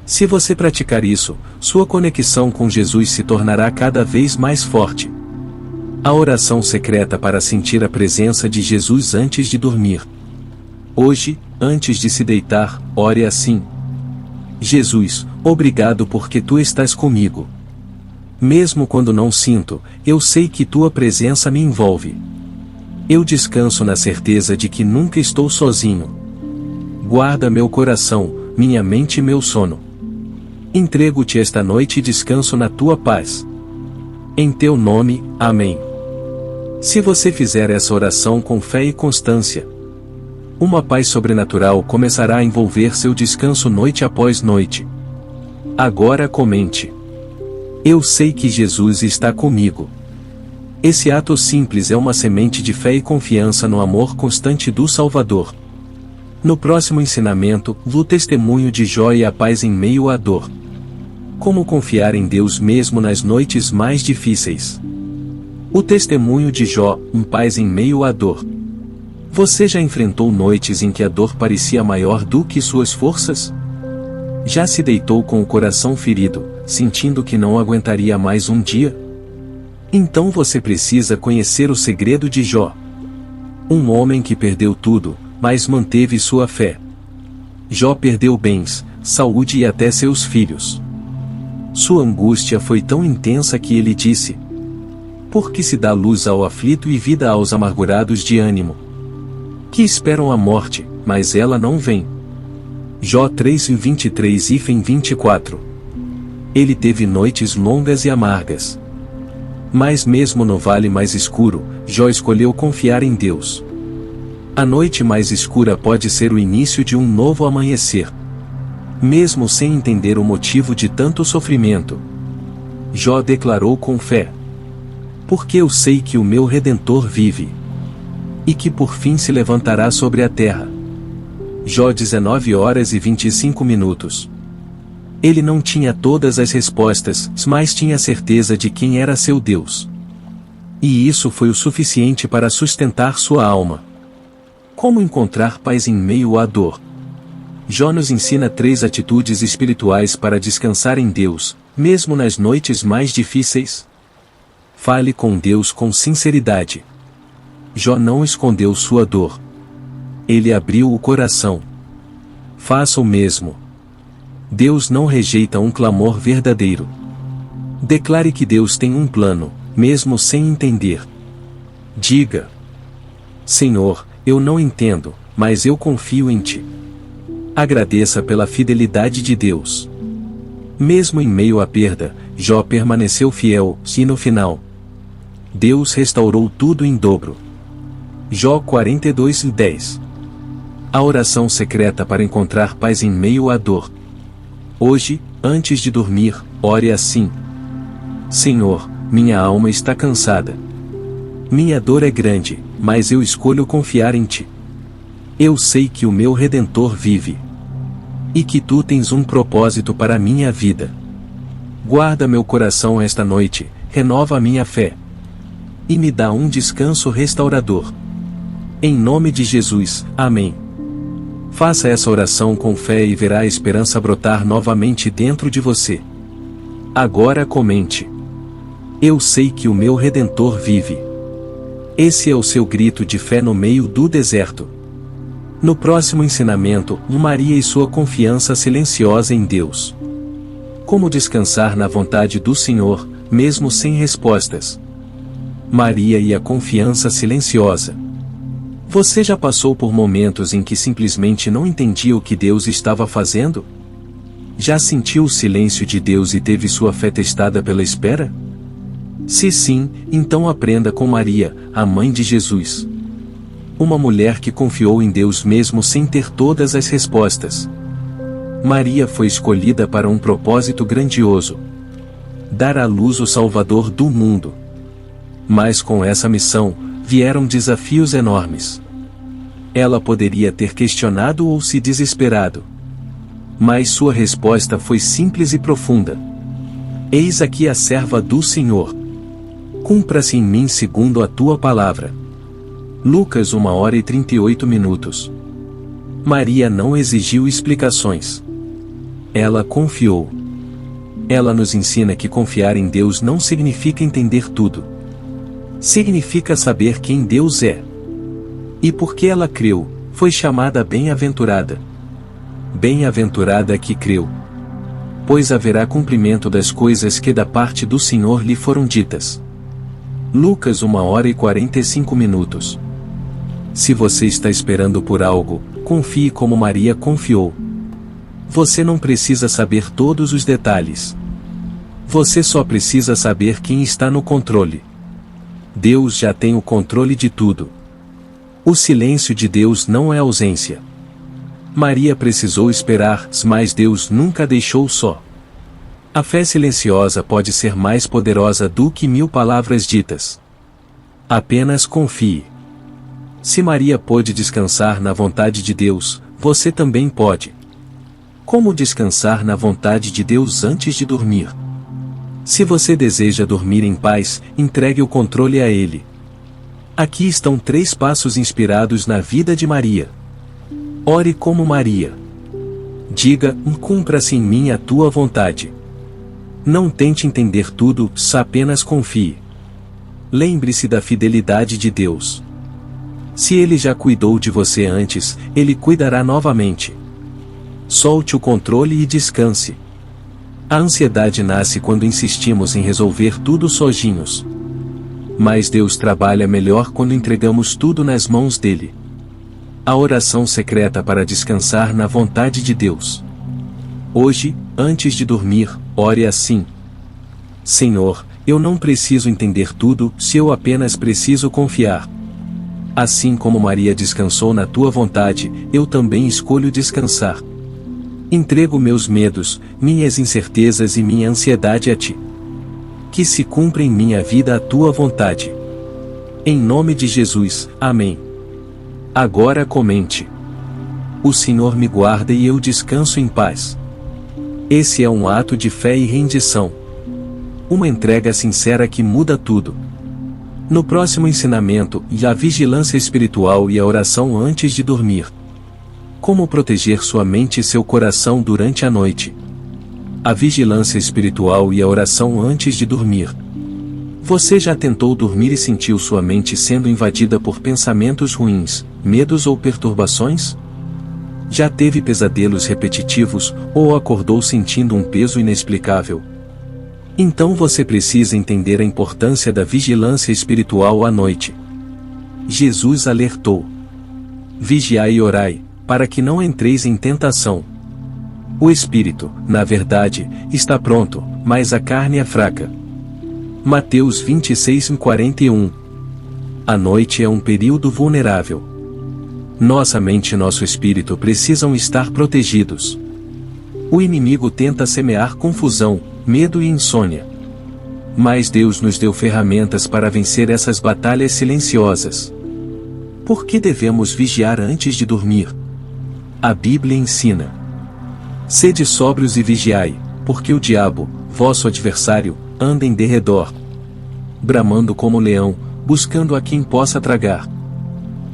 Speaker 1: Se você praticar isso, sua conexão com Jesus se tornará cada vez mais forte. A oração secreta para sentir a presença de Jesus antes de dormir. Hoje, antes de se deitar, ore assim: Jesus, obrigado porque tu estás comigo. Mesmo quando não sinto, eu sei que tua presença me envolve. Eu descanso na certeza de que nunca estou sozinho. Guarda meu coração, minha mente e meu sono. Entrego-te esta noite e descanso na tua paz. Em teu nome, amém. Se você fizer essa oração com fé e constância, uma paz sobrenatural começará a envolver seu descanso noite após noite. Agora comente: eu sei que Jesus está comigo. Esse ato simples é uma semente de fé e confiança no amor constante do Salvador. No próximo ensinamento, o testemunho de Jó e a paz em meio à dor. Como confiar em Deus mesmo nas noites mais difíceis. O testemunho de Jó, paz em meio à dor. Você já enfrentou noites em que a dor parecia maior do que suas forças? Já se deitou com o coração ferido, sentindo que não aguentaria mais um dia? Então você precisa conhecer o segredo de Jó. Um homem que perdeu tudo, mas manteve sua fé. Jó perdeu bens, saúde e até seus filhos. Sua angústia foi tão intensa que ele disse: por que se dá luz ao aflito e vida aos amargurados de ânimo? Que esperam a morte, mas ela não vem. Jó 3:23-24. Ele teve noites longas e amargas. Mas mesmo no vale mais escuro, Jó escolheu confiar em Deus. A noite mais escura pode ser o início de um novo amanhecer. Mesmo sem entender o motivo de tanto sofrimento, Jó declarou com fé: porque eu sei que o meu Redentor vive. E que por fim se levantará sobre a terra. Jó 19 horas e 25 minutos. Ele não tinha todas as respostas, mas tinha certeza de quem era seu Deus. E isso foi o suficiente para sustentar sua alma. Como encontrar paz em meio à dor? Jó nos ensina 3 atitudes espirituais para descansar em Deus, mesmo nas noites mais difíceis. Fale com Deus com sinceridade. Jó não escondeu sua dor. Ele abriu o coração. Faça o mesmo. Deus não rejeita um clamor verdadeiro. Declare que Deus tem um plano, mesmo sem entender. Diga: Senhor, eu não entendo, mas eu confio em Ti. Agradeça pela fidelidade de Deus. Mesmo em meio à perda, Jó permaneceu fiel, e no final, Deus restaurou tudo em dobro. Jó 42:10. A oração secreta para encontrar paz em meio à dor. Hoje, antes de dormir, ore assim: Senhor, minha alma está cansada. Minha dor é grande, mas eu escolho confiar em Ti. Eu sei que o meu Redentor vive. E que Tu tens um propósito para a minha vida. Guarda meu coração esta noite, renova a minha fé. E me dá um descanso restaurador. Em nome de Jesus, amém. Faça essa oração com fé e verá a esperança brotar novamente dentro de você. Agora comente: Eu sei que o meu Redentor vive. Esse é o seu grito de fé no meio do deserto. No próximo ensinamento, Maria e sua confiança silenciosa em Deus. Como descansar na vontade do Senhor, mesmo sem respostas. Maria e a confiança silenciosa. Você já passou por momentos em que simplesmente não entendia o que Deus estava fazendo? Já sentiu o silêncio de Deus e teve sua fé testada pela espera? Se sim, então aprenda com Maria, a mãe de Jesus. Uma mulher que confiou em Deus mesmo sem ter todas as respostas. Maria foi escolhida para um propósito grandioso: dar à luz o Salvador do mundo. Mas com essa missão, vieram desafios enormes. Ela poderia ter questionado ou se desesperado. Mas sua resposta foi simples e profunda: Eis aqui a serva do Senhor. Cumpra-se em mim segundo a tua palavra. Lucas 1h38. Maria não exigiu explicações. Ela confiou. Ela nos ensina que confiar em Deus não significa entender tudo. Significa saber quem Deus é. E porque ela creu, foi chamada bem-aventurada. Bem-aventurada que creu. Pois haverá cumprimento das coisas que da parte do Senhor lhe foram ditas. Lucas 1h45. Se você está esperando por algo, confie como Maria confiou. Você não precisa saber todos os detalhes. Você só precisa saber quem está no controle. Deus já tem o controle de tudo. O silêncio de Deus não é ausência. Maria precisou esperar, mas Deus nunca a deixou só. A fé silenciosa pode ser mais poderosa do que 1000 palavras ditas. Apenas confie. Se Maria pôde descansar na vontade de Deus, você também pode. Como descansar na vontade de Deus antes de dormir? Se você deseja dormir em paz, entregue o controle a Ele. Aqui estão 3 passos inspirados na vida de Maria. Ore como Maria. Diga: Cumpra-se em mim a tua vontade. Não tente entender tudo, apenas confie. Lembre-se da fidelidade de Deus. Se Ele já cuidou de você antes, Ele cuidará novamente. Solte o controle e descanse. A ansiedade nasce quando insistimos em resolver tudo sozinhos. Mas Deus trabalha melhor quando entregamos tudo nas mãos dele. A oração secreta para descansar na vontade de Deus. Hoje, antes de dormir, ore assim: Senhor, eu não preciso entender tudo, se eu apenas preciso confiar. Assim como Maria descansou na tua vontade, eu também escolho descansar. Entrego meus medos, minhas incertezas e minha ansiedade a ti. Que se cumpra em minha vida a tua vontade. Em nome de Jesus, amém. Agora comente: O Senhor me guarda e eu descanso em paz. Esse é um ato de fé e rendição. Uma entrega sincera que muda tudo. No próximo ensinamento, a vigilância espiritual e a oração antes de dormir. Como proteger sua mente e seu coração durante a noite. A vigilância espiritual e a oração antes de dormir. Você já tentou dormir e sentiu sua mente sendo invadida por pensamentos ruins, medos ou perturbações? Já teve pesadelos repetitivos, ou acordou sentindo um peso inexplicável? Então você precisa entender a importância da vigilância espiritual à noite. Jesus alertou: vigiai e orai, para que não entreis em tentação. O espírito, na verdade, está pronto, mas a carne é fraca. Mateus 26:41. A noite é um período vulnerável. Nossa mente e nosso espírito precisam estar protegidos. O inimigo tenta semear confusão, medo e insônia. Mas Deus nos deu ferramentas para vencer essas batalhas silenciosas. Por que devemos vigiar antes de dormir? A Bíblia ensina: sede sóbrios e vigiai, porque o diabo, vosso adversário, anda em derredor, bramando como leão, buscando a quem possa tragar.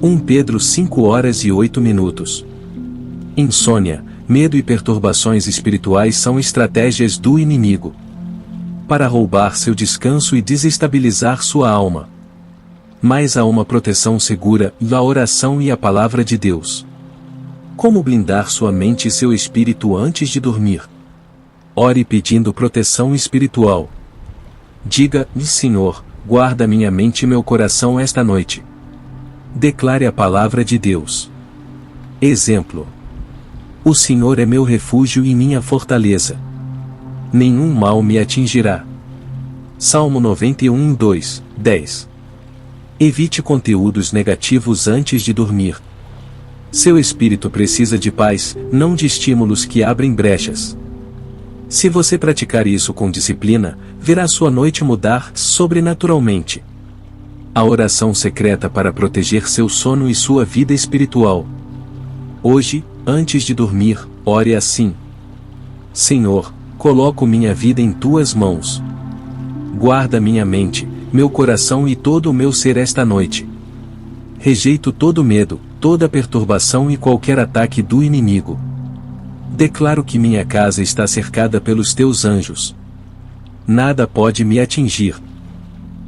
Speaker 1: 1 Pedro 5:08. Insônia, medo e perturbações espirituais são estratégias do inimigo para roubar seu descanso e desestabilizar sua alma. Mas há uma proteção segura, a oração e a palavra de Deus. Como blindar sua mente e seu espírito antes de dormir? Ore pedindo proteção espiritual. Diga: Senhor, guarda minha mente e meu coração esta noite. Declare a palavra de Deus. Exemplo: o Senhor é meu refúgio e minha fortaleza. Nenhum mal me atingirá. Salmo 91:2, 10. Evite conteúdos negativos antes de dormir. Seu espírito precisa de paz, não de estímulos que abrem brechas. Se você praticar isso com disciplina, verá sua noite mudar sobrenaturalmente. A oração secreta para proteger seu sono e sua vida espiritual. Hoje, antes de dormir, ore assim: Senhor, coloco minha vida em tuas mãos. Guarda minha mente, meu coração e todo o meu ser esta noite. Rejeito todo medo, toda perturbação e qualquer ataque do inimigo. Declaro que minha casa está cercada pelos teus anjos. Nada pode me atingir.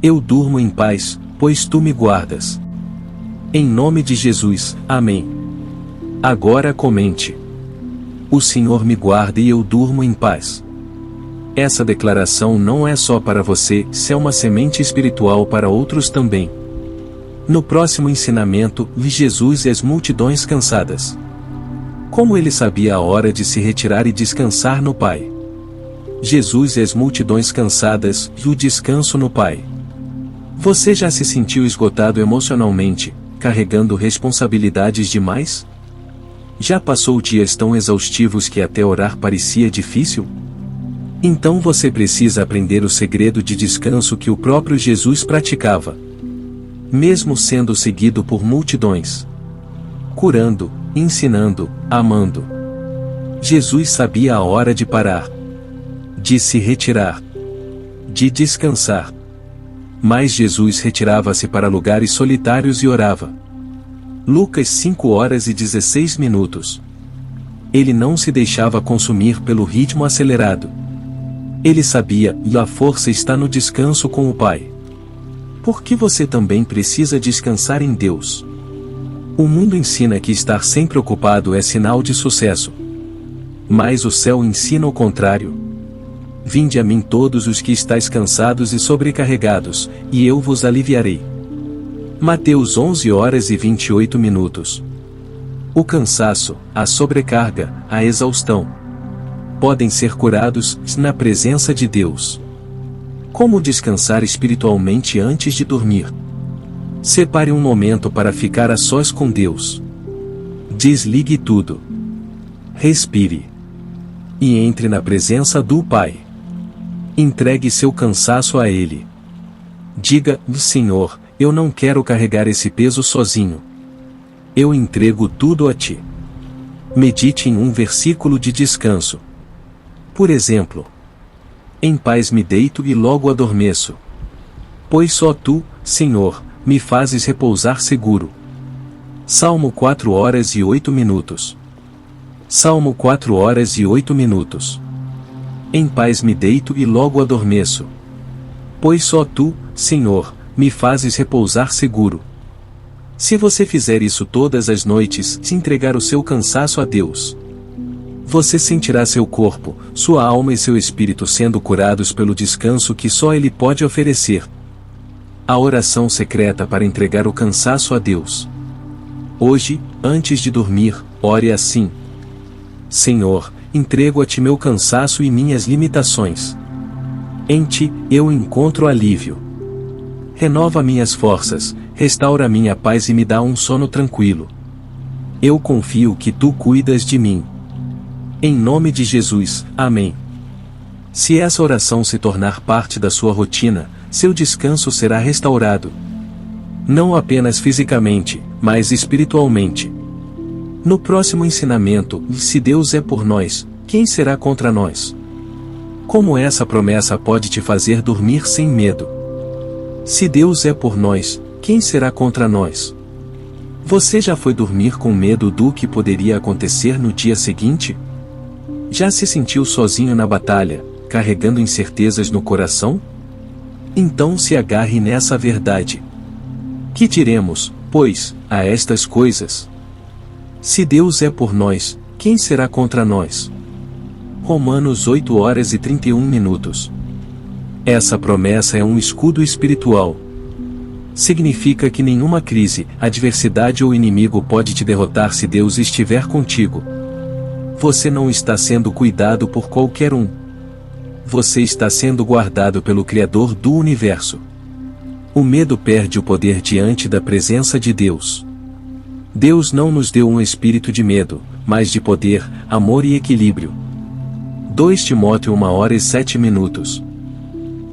Speaker 1: Eu durmo em paz, pois tu me guardas. Em nome de Jesus, amém. Agora comente: o Senhor me guarda e eu durmo em paz. Essa declaração não é só para você, é uma semente espiritual para outros também. No próximo ensinamento, vi Jesus e as multidões cansadas. Como ele sabia a hora de se retirar e descansar no Pai? Jesus e as multidões cansadas, e o descanso no Pai. Você já se sentiu esgotado emocionalmente, carregando responsabilidades demais? Já passou dias tão exaustivos que até orar parecia difícil? Então você precisa aprender o segredo de descanso que o próprio Jesus praticava. Mesmo sendo seguido por multidões, curando, ensinando, amando, Jesus sabia a hora de parar, de se retirar, de descansar. Mas Jesus retirava-se para lugares solitários e orava. Lucas 5:16. Ele não se deixava consumir pelo ritmo acelerado. Ele sabia, e a força está no descanso com o Pai. Por que você também precisa descansar em Deus? O mundo ensina que estar sempre ocupado é sinal de sucesso. Mas o céu ensina o contrário. Vinde a mim todos os que estáis cansados e sobrecarregados, e eu vos aliviarei. Mateus 11:28. O cansaço, a sobrecarga, a exaustão podem ser curados na presença de Deus. Como descansar espiritualmente antes de dormir? Separe um momento para ficar a sós com Deus. Desligue tudo. Respire. E entre na presença do Pai. Entregue seu cansaço a Ele. Diga: Senhor, eu não quero carregar esse peso sozinho. Eu entrego tudo a Ti. Medite em um versículo de descanso. Por exemplo, em paz me deito e logo adormeço. Pois só tu, Senhor, me fazes repousar seguro. Salmo 4 horas e 8 minutos. Salmo 4 horas e 8 minutos. Em paz me deito e logo adormeço. Pois só tu, Senhor, me fazes repousar seguro. Se você fizer isso todas as noites, se entregar o seu cansaço a Deus, você sentirá seu corpo, sua alma e seu espírito sendo curados pelo descanso que só Ele pode oferecer. A oração secreta para entregar o cansaço a Deus. Hoje, antes de dormir, ore assim: Senhor, entrego a Ti meu cansaço e minhas limitações. Em Ti, eu encontro alívio. Renova minhas forças, restaura minha paz e me dá um sono tranquilo. Eu confio que Tu cuidas de mim. Em nome de Jesus, amém. Se essa oração se tornar parte da sua rotina, seu descanso será restaurado. Não apenas fisicamente, mas espiritualmente. No próximo ensinamento, se Deus é por nós, quem será contra nós? Como essa promessa pode te fazer dormir sem medo? Se Deus é por nós, quem será contra nós? Você já foi dormir com medo do que poderia acontecer no dia seguinte? Já se sentiu sozinho na batalha, carregando incertezas no coração? Então se agarre nessa verdade. Que diremos, pois, a estas coisas? Se Deus é por nós, quem será contra nós? Romanos 8 horas e 31 minutos. Essa promessa é um escudo espiritual. Significa que nenhuma crise, adversidade ou inimigo pode te derrotar se Deus estiver contigo. Você não está sendo cuidado por qualquer um. Você está sendo guardado pelo Criador do Universo. O medo perde o poder diante da presença de Deus. Deus não nos deu um espírito de medo, mas de poder, amor e equilíbrio. 2 Timóteo 1 hora e 7 minutos.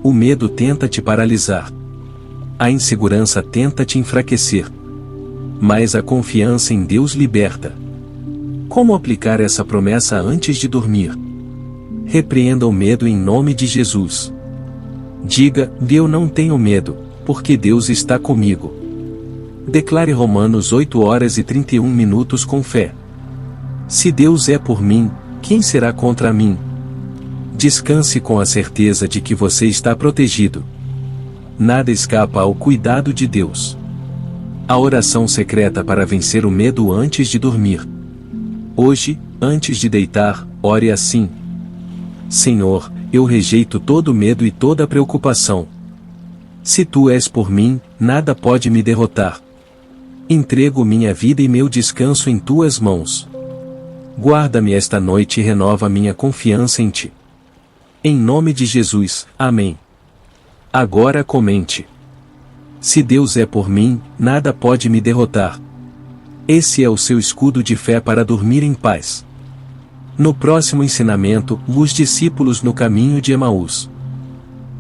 Speaker 1: O medo tenta te paralisar. A insegurança tenta te enfraquecer. Mas a confiança em Deus liberta. Como aplicar essa promessa antes de dormir? Repreenda o medo em nome de Jesus. Diga: eu não tenho medo, porque Deus está comigo. Declare Romanos 8 horas e 31 minutos com fé. Se Deus é por mim, quem será contra mim? Descanse com a certeza de que você está protegido. Nada escapa ao cuidado de Deus. A oração secreta para vencer o medo antes de dormir. Hoje, antes de deitar, ore assim: Senhor, eu rejeito todo medo e toda preocupação. Se Tu és por mim, nada pode me derrotar. Entrego minha vida e meu descanso em Tuas mãos. Guarda-me esta noite e renova minha confiança em Ti. Em nome de Jesus, amém. Agora comente: se Deus é por mim, nada pode me derrotar. Esse é o seu escudo de fé para dormir em paz. No próximo ensinamento, os discípulos no caminho de Emaús.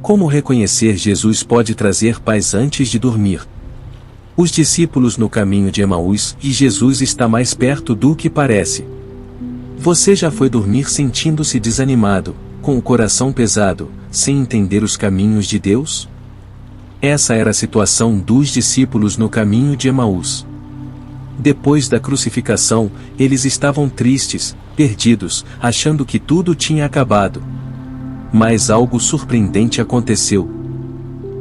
Speaker 1: Como reconhecer Jesus pode trazer paz antes de dormir? Os discípulos no caminho de Emaús, e Jesus está mais perto do que parece. Você já foi dormir sentindo-se desanimado, com o coração pesado, sem entender os caminhos de Deus? Essa era a situação dos discípulos no caminho de Emaús. Depois da crucificação, eles estavam tristes, perdidos, achando que tudo tinha acabado. Mas algo surpreendente aconteceu.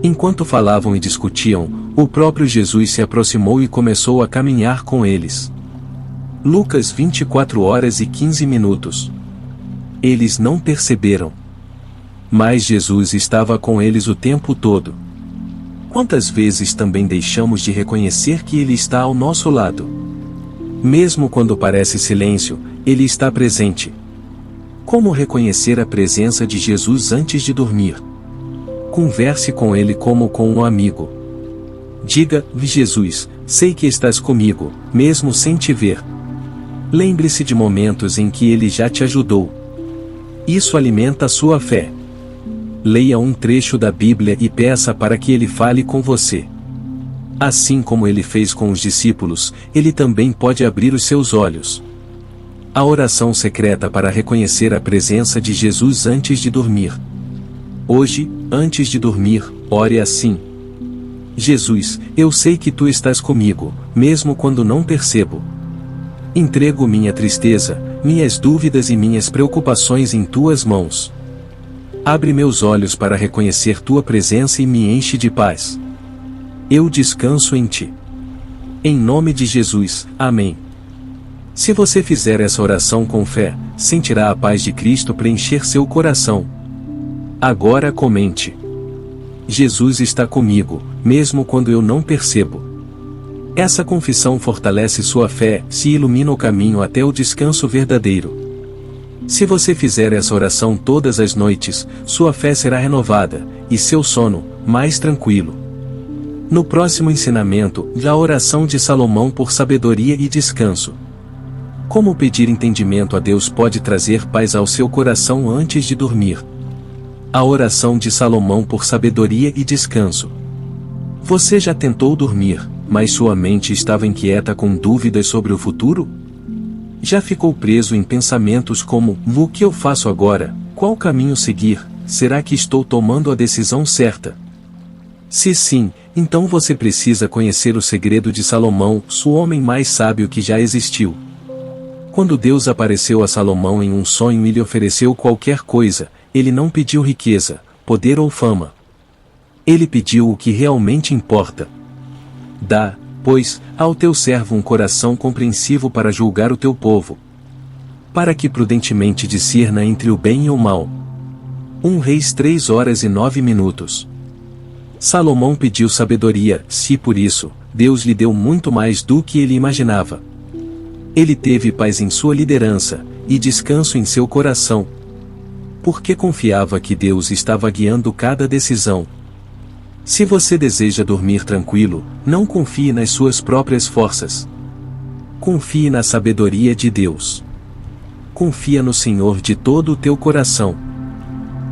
Speaker 1: Enquanto falavam e discutiam, o próprio Jesus se aproximou e começou a caminhar com eles. Lucas 24 horas e 15 minutos. Eles não perceberam. Mas Jesus estava com eles o tempo todo. Quantas vezes também deixamos de reconhecer que Ele está ao nosso lado? Mesmo quando parece silêncio, Ele está presente. Como reconhecer a presença de Jesus antes de dormir? Converse com Ele como com um amigo. Diga: Jesus, sei que estás comigo, mesmo sem te ver. Lembre-se de momentos em que Ele já te ajudou. Isso alimenta a sua fé. Leia um trecho da Bíblia e peça para que Ele fale com você. Assim como Ele fez com os discípulos, Ele também pode abrir os seus olhos. A oração secreta para reconhecer a presença de Jesus antes de dormir. Hoje, antes de dormir, ore assim: Jesus, eu sei que tu estás comigo, mesmo quando não percebo. Entrego minha tristeza, minhas dúvidas e minhas preocupações em tuas mãos. Abre meus olhos para reconhecer tua presença e me enche de paz. Eu descanso em ti. Em nome de Jesus, amém. Se você fizer essa oração com fé, sentirá a paz de Cristo preencher seu coração. Agora comente: Jesus está comigo, mesmo quando eu não percebo. Essa confissão fortalece sua fé e ilumina o caminho até o descanso verdadeiro. Se você fizer essa oração todas as noites, sua fé será renovada, e seu sono, mais tranquilo. No próximo ensinamento, a oração de Salomão por sabedoria e descanso. Como pedir entendimento a Deus pode trazer paz ao seu coração antes de dormir. A oração de Salomão por sabedoria e descanso. Você já tentou dormir, mas sua mente estava inquieta com dúvidas sobre o futuro? Já ficou preso em pensamentos como: o que eu faço agora? Qual caminho seguir? Será que estou tomando a decisão certa? Se sim, então você precisa conhecer o segredo de Salomão, o homem mais sábio que já existiu. Quando Deus apareceu a Salomão em um sonho e lhe ofereceu qualquer coisa, ele não pediu riqueza, poder ou fama. Ele pediu o que realmente importa. Dá, pois, ao teu servo um coração compreensivo para julgar o teu povo, para que prudentemente discirna entre o bem e o mal. 1 Reis 3h09. Salomão pediu sabedoria, e por isso, Deus lhe deu muito mais do que ele imaginava. Ele teve paz em sua liderança, e descanso em seu coração, porque confiava que Deus estava guiando cada decisão. Se você deseja dormir tranquilo, não confie nas suas próprias forças. Confie na sabedoria de Deus. Confia no Senhor de todo o teu coração.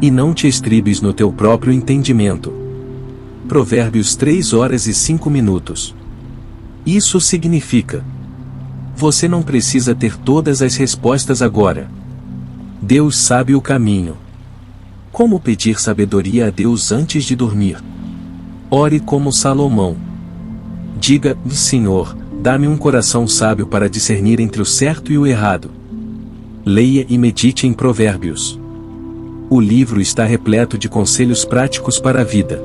Speaker 1: E não te estribes no teu próprio entendimento. Provérbios 3h05. Isso significa: você não precisa ter todas as respostas agora. Deus sabe o caminho. Como pedir sabedoria a Deus antes de dormir? Ore como Salomão. Diga: Senhor, dá-me um coração sábio para discernir entre o certo e o errado. Leia e medite em Provérbios. O livro está repleto de conselhos práticos para a vida.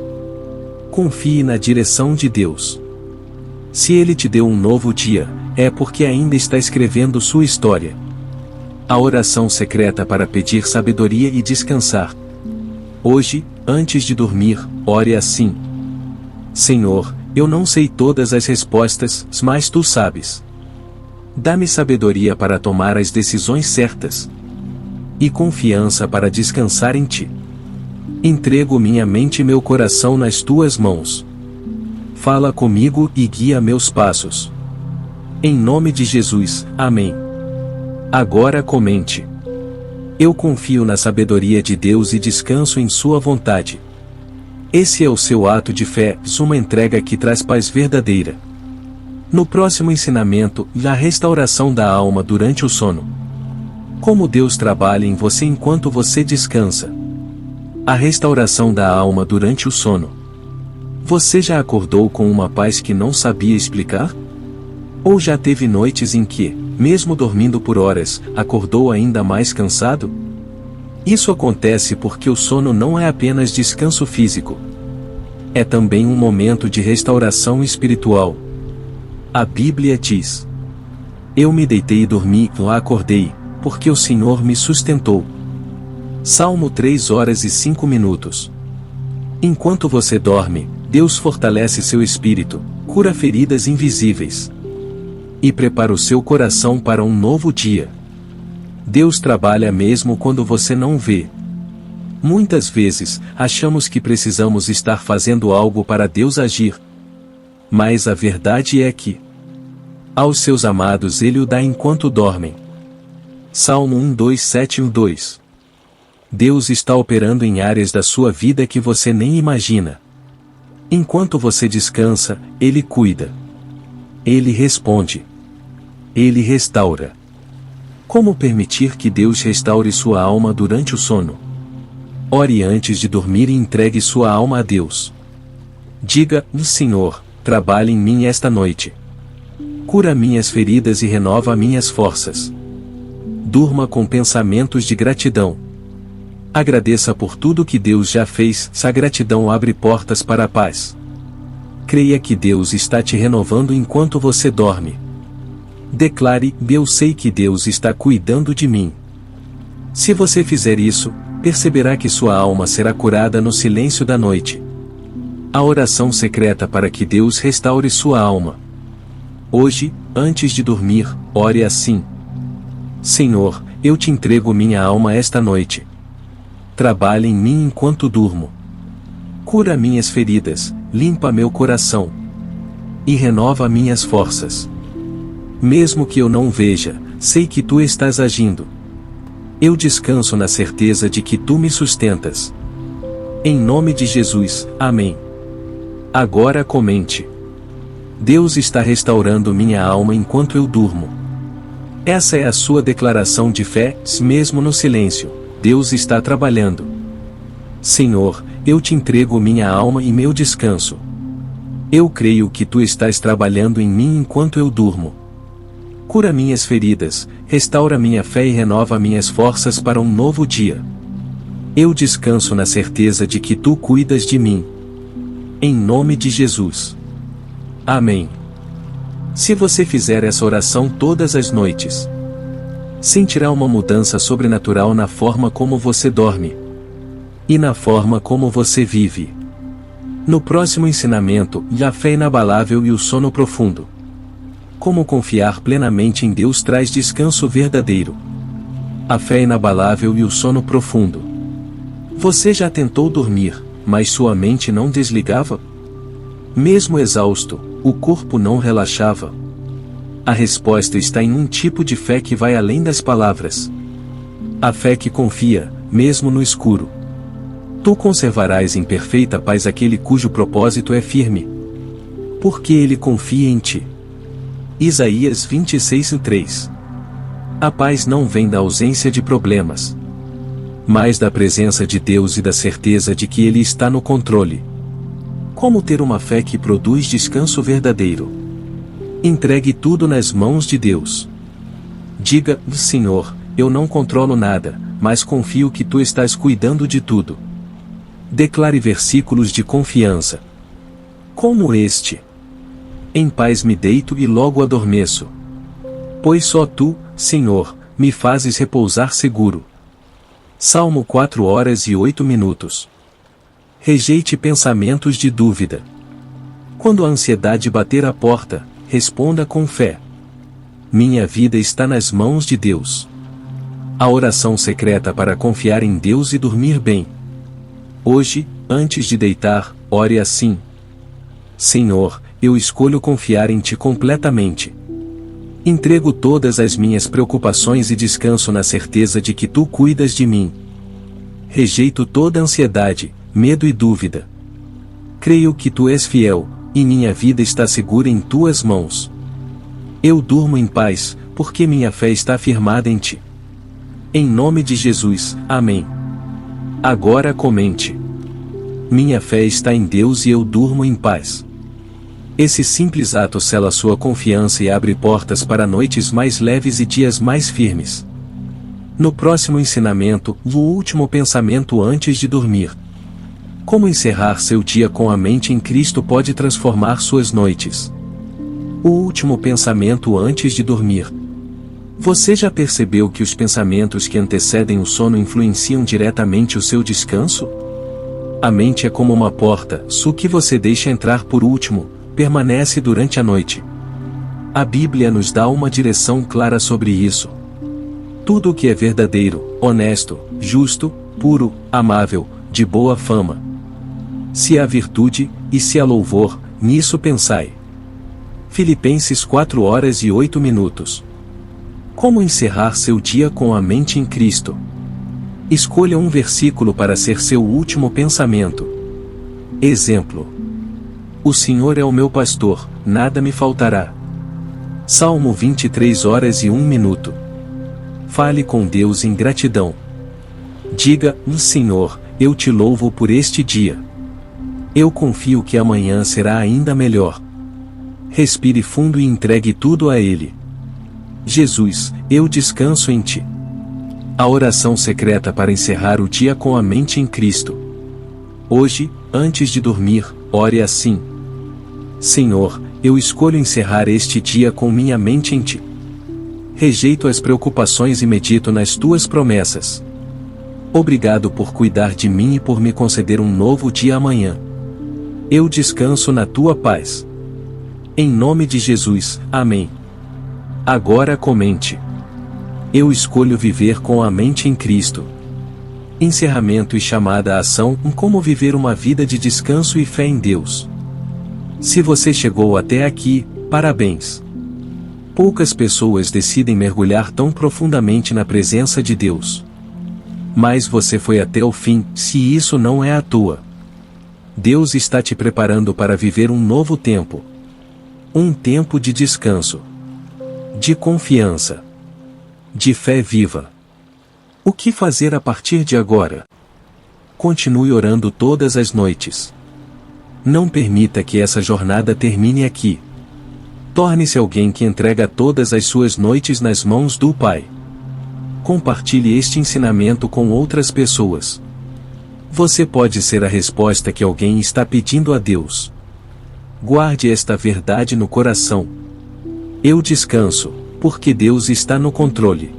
Speaker 1: Confie na direção de Deus. Se Ele te deu um novo dia, é porque ainda está escrevendo sua história. A oração secreta para pedir sabedoria e descansar. Hoje, antes de dormir, ore assim: Senhor, eu não sei todas as respostas, mas tu sabes. Dá-me sabedoria para tomar as decisões certas. E confiança para descansar em ti. Entrego minha mente e meu coração nas tuas mãos. Fala comigo e guia meus passos. Em nome de Jesus, amém. Agora comente: eu confio na sabedoria de Deus e descanso em sua vontade. Esse é o seu ato de fé, uma entrega que traz paz verdadeira. No próximo ensinamento, a restauração da alma durante o sono. Como Deus trabalha em você enquanto você descansa. A restauração da alma durante o sono. Você já acordou com uma paz que não sabia explicar? Ou já teve noites em que, mesmo dormindo por horas, acordou ainda mais cansado? Isso acontece porque o sono não é apenas descanso físico. É também um momento de restauração espiritual. A Bíblia diz: eu me deitei e dormi, acordei, porque o Senhor me sustentou. Salmo 3h05. Enquanto você dorme, Deus fortalece seu espírito, cura feridas invisíveis e prepara o seu coração para um novo dia. Deus trabalha mesmo quando você não vê. Muitas vezes, achamos que precisamos estar fazendo algo para Deus agir. Mas a verdade é que aos seus amados Ele o dá enquanto dormem. Salmo 1:2-7-1-2. Deus está operando em áreas da sua vida que você nem imagina. Enquanto você descansa, Ele cuida. Ele responde. Ele restaura. Como permitir que Deus restaure sua alma durante o sono? Ore antes de dormir e entregue sua alma a Deus. Diga: Senhor, trabalhe em mim esta noite. Cura minhas feridas e renova minhas forças. Durma com pensamentos de gratidão. Agradeça por tudo que Deus já fez. A gratidão abre portas para a paz. Creia que Deus está te renovando enquanto você dorme. Declare: eu sei que Deus está cuidando de mim. Se você fizer isso, perceberá que sua alma será curada no silêncio da noite. A oração secreta para que Deus restaure sua alma. Hoje, antes de dormir, ore assim: Senhor, eu te entrego minha alma esta noite. Trabalhe em mim enquanto durmo. Cura minhas feridas, limpa meu coração. E renova minhas forças. Mesmo que eu não veja, sei que tu estás agindo. Eu descanso na certeza de que tu me sustentas. Em nome de Jesus, amém. Agora comente: Deus está restaurando minha alma enquanto eu durmo. Essa é a sua declaração de fé, mesmo no silêncio. Deus está trabalhando. Senhor, eu te entrego minha alma e meu descanso. Eu creio que tu estás trabalhando em mim enquanto eu durmo. Cura minhas feridas, restaura minha fé e renova minhas forças para um novo dia. Eu descanso na certeza de que tu cuidas de mim. Em nome de Jesus. Amém. Se você fizer essa oração todas as noites, sentirá uma mudança sobrenatural na forma como você dorme e na forma como você vive. No próximo ensinamento, a fé inabalável e o sono profundo. Como confiar plenamente em Deus traz descanso verdadeiro. A fé inabalável e o sono profundo. Você já tentou dormir, mas sua mente não desligava? Mesmo exausto, o corpo não relaxava? A resposta está em um tipo de fé que vai além das palavras. A fé que confia, mesmo no escuro. Tu conservarás em perfeita paz aquele cujo propósito é firme, porque ele confia em ti. Isaías 26:3. A paz não vem da ausência de problemas, mas da presença de Deus e da certeza de que Ele está no controle. Como ter uma fé que produz descanso verdadeiro? Entregue tudo nas mãos de Deus. Diga: Senhor, eu não controlo nada, mas confio que Tu estás cuidando de tudo. Declare versículos de confiança, como este: Em paz me deito e logo adormeço, pois só Tu, Senhor, me fazes repousar seguro. Salmo 4:08. Rejeite pensamentos de dúvida. Quando a ansiedade bater a porta, responda com fé: Minha vida está nas mãos de Deus. A oração secreta para confiar em Deus e dormir bem. Hoje, antes de deitar, ore assim: Senhor, eu escolho confiar em Ti completamente. Entrego todas as minhas preocupações e descanso na certeza de que Tu cuidas de mim. Rejeito toda ansiedade, medo e dúvida. Creio que Tu és fiel, e minha vida está segura em Tuas mãos. Eu durmo em paz, porque minha fé está firmada em Ti. Em nome de Jesus, amém. Agora comente: Minha fé está em Deus e eu durmo em paz. Esse simples ato sela sua confiança e abre portas para noites mais leves e dias mais firmes. No próximo ensinamento, o último pensamento antes de dormir. Como encerrar seu dia com a mente em Cristo pode transformar suas noites. O último pensamento antes de dormir. Você já percebeu que os pensamentos que antecedem o sono influenciam diretamente o seu descanso? A mente é como uma porta, o que você deixa entrar por último, permanece durante a noite. A Bíblia nos dá uma direção clara sobre isso. Tudo o que é verdadeiro, honesto, justo, puro, amável, de boa fama. Se há virtude, e se há louvor, nisso pensai. Filipenses 4:08. Como encerrar seu dia com a mente em Cristo? Escolha um versículo para ser seu último pensamento. Exemplo: O Senhor é o meu pastor, nada me faltará. Salmo 23:01. Fale com Deus em gratidão. Diga: Senhor, eu te louvo por este dia. Eu confio que amanhã será ainda melhor. Respire fundo e entregue tudo a Ele. Jesus, eu descanso em Ti. A oração secreta para encerrar o dia com a mente em Cristo. Hoje, antes de dormir, ore assim: Senhor, eu escolho encerrar este dia com minha mente em Ti. Rejeito as preocupações e medito nas Tuas promessas. Obrigado por cuidar de mim e por me conceder um novo dia amanhã. Eu descanso na Tua paz. Em nome de Jesus, amém. Agora comente: eu escolho viver com a mente em Cristo. Encerramento e chamada à ação em como viver uma vida de descanso e fé em Deus. Se você chegou até aqui, parabéns. Poucas pessoas decidem mergulhar tão profundamente na presença de Deus. Mas você foi até o fim, se isso não é à toa. Deus está te preparando para viver um novo tempo. Um tempo de descanso. De confiança. De fé viva. O que fazer a partir de agora? Continue orando todas as noites. Não permita que essa jornada termine aqui. Torne-se alguém que entrega todas as suas noites nas mãos do Pai. Compartilhe este ensinamento com outras pessoas. Você pode ser a resposta que alguém está pedindo a Deus. Guarde esta verdade no coração. Eu descanso, porque Deus está no controle.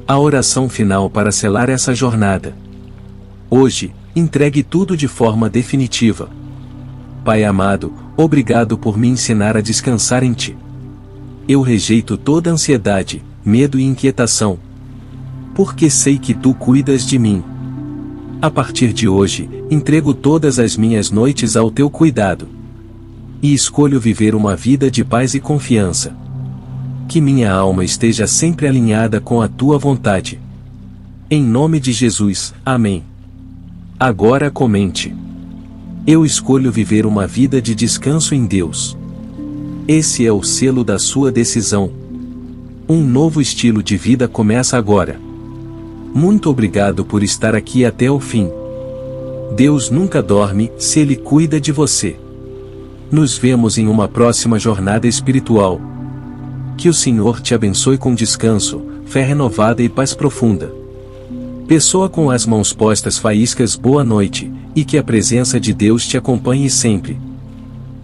Speaker 1: A oração final para selar essa jornada. Hoje, entregue tudo de forma definitiva. Pai amado, obrigado por me ensinar a descansar em Ti. Eu rejeito toda ansiedade, medo e inquietação. Porque sei que Tu cuidas de mim. A partir de hoje, entrego todas as minhas noites ao Teu cuidado. E escolho viver uma vida de paz e confiança. Que minha alma esteja sempre alinhada com a Tua vontade. Em nome de Jesus, amém. Agora comente: eu escolho viver uma vida de descanso em Deus. Esse é o selo da sua decisão. Um novo estilo de vida começa agora. Muito obrigado por estar aqui até o fim. Deus nunca dorme, se Ele cuida de você. Nos vemos em uma próxima jornada espiritual. Que o Senhor te abençoe com descanso, fé renovada e paz profunda. Pessoa com as mãos postas faíscas, boa noite, e que a presença de Deus te acompanhe sempre.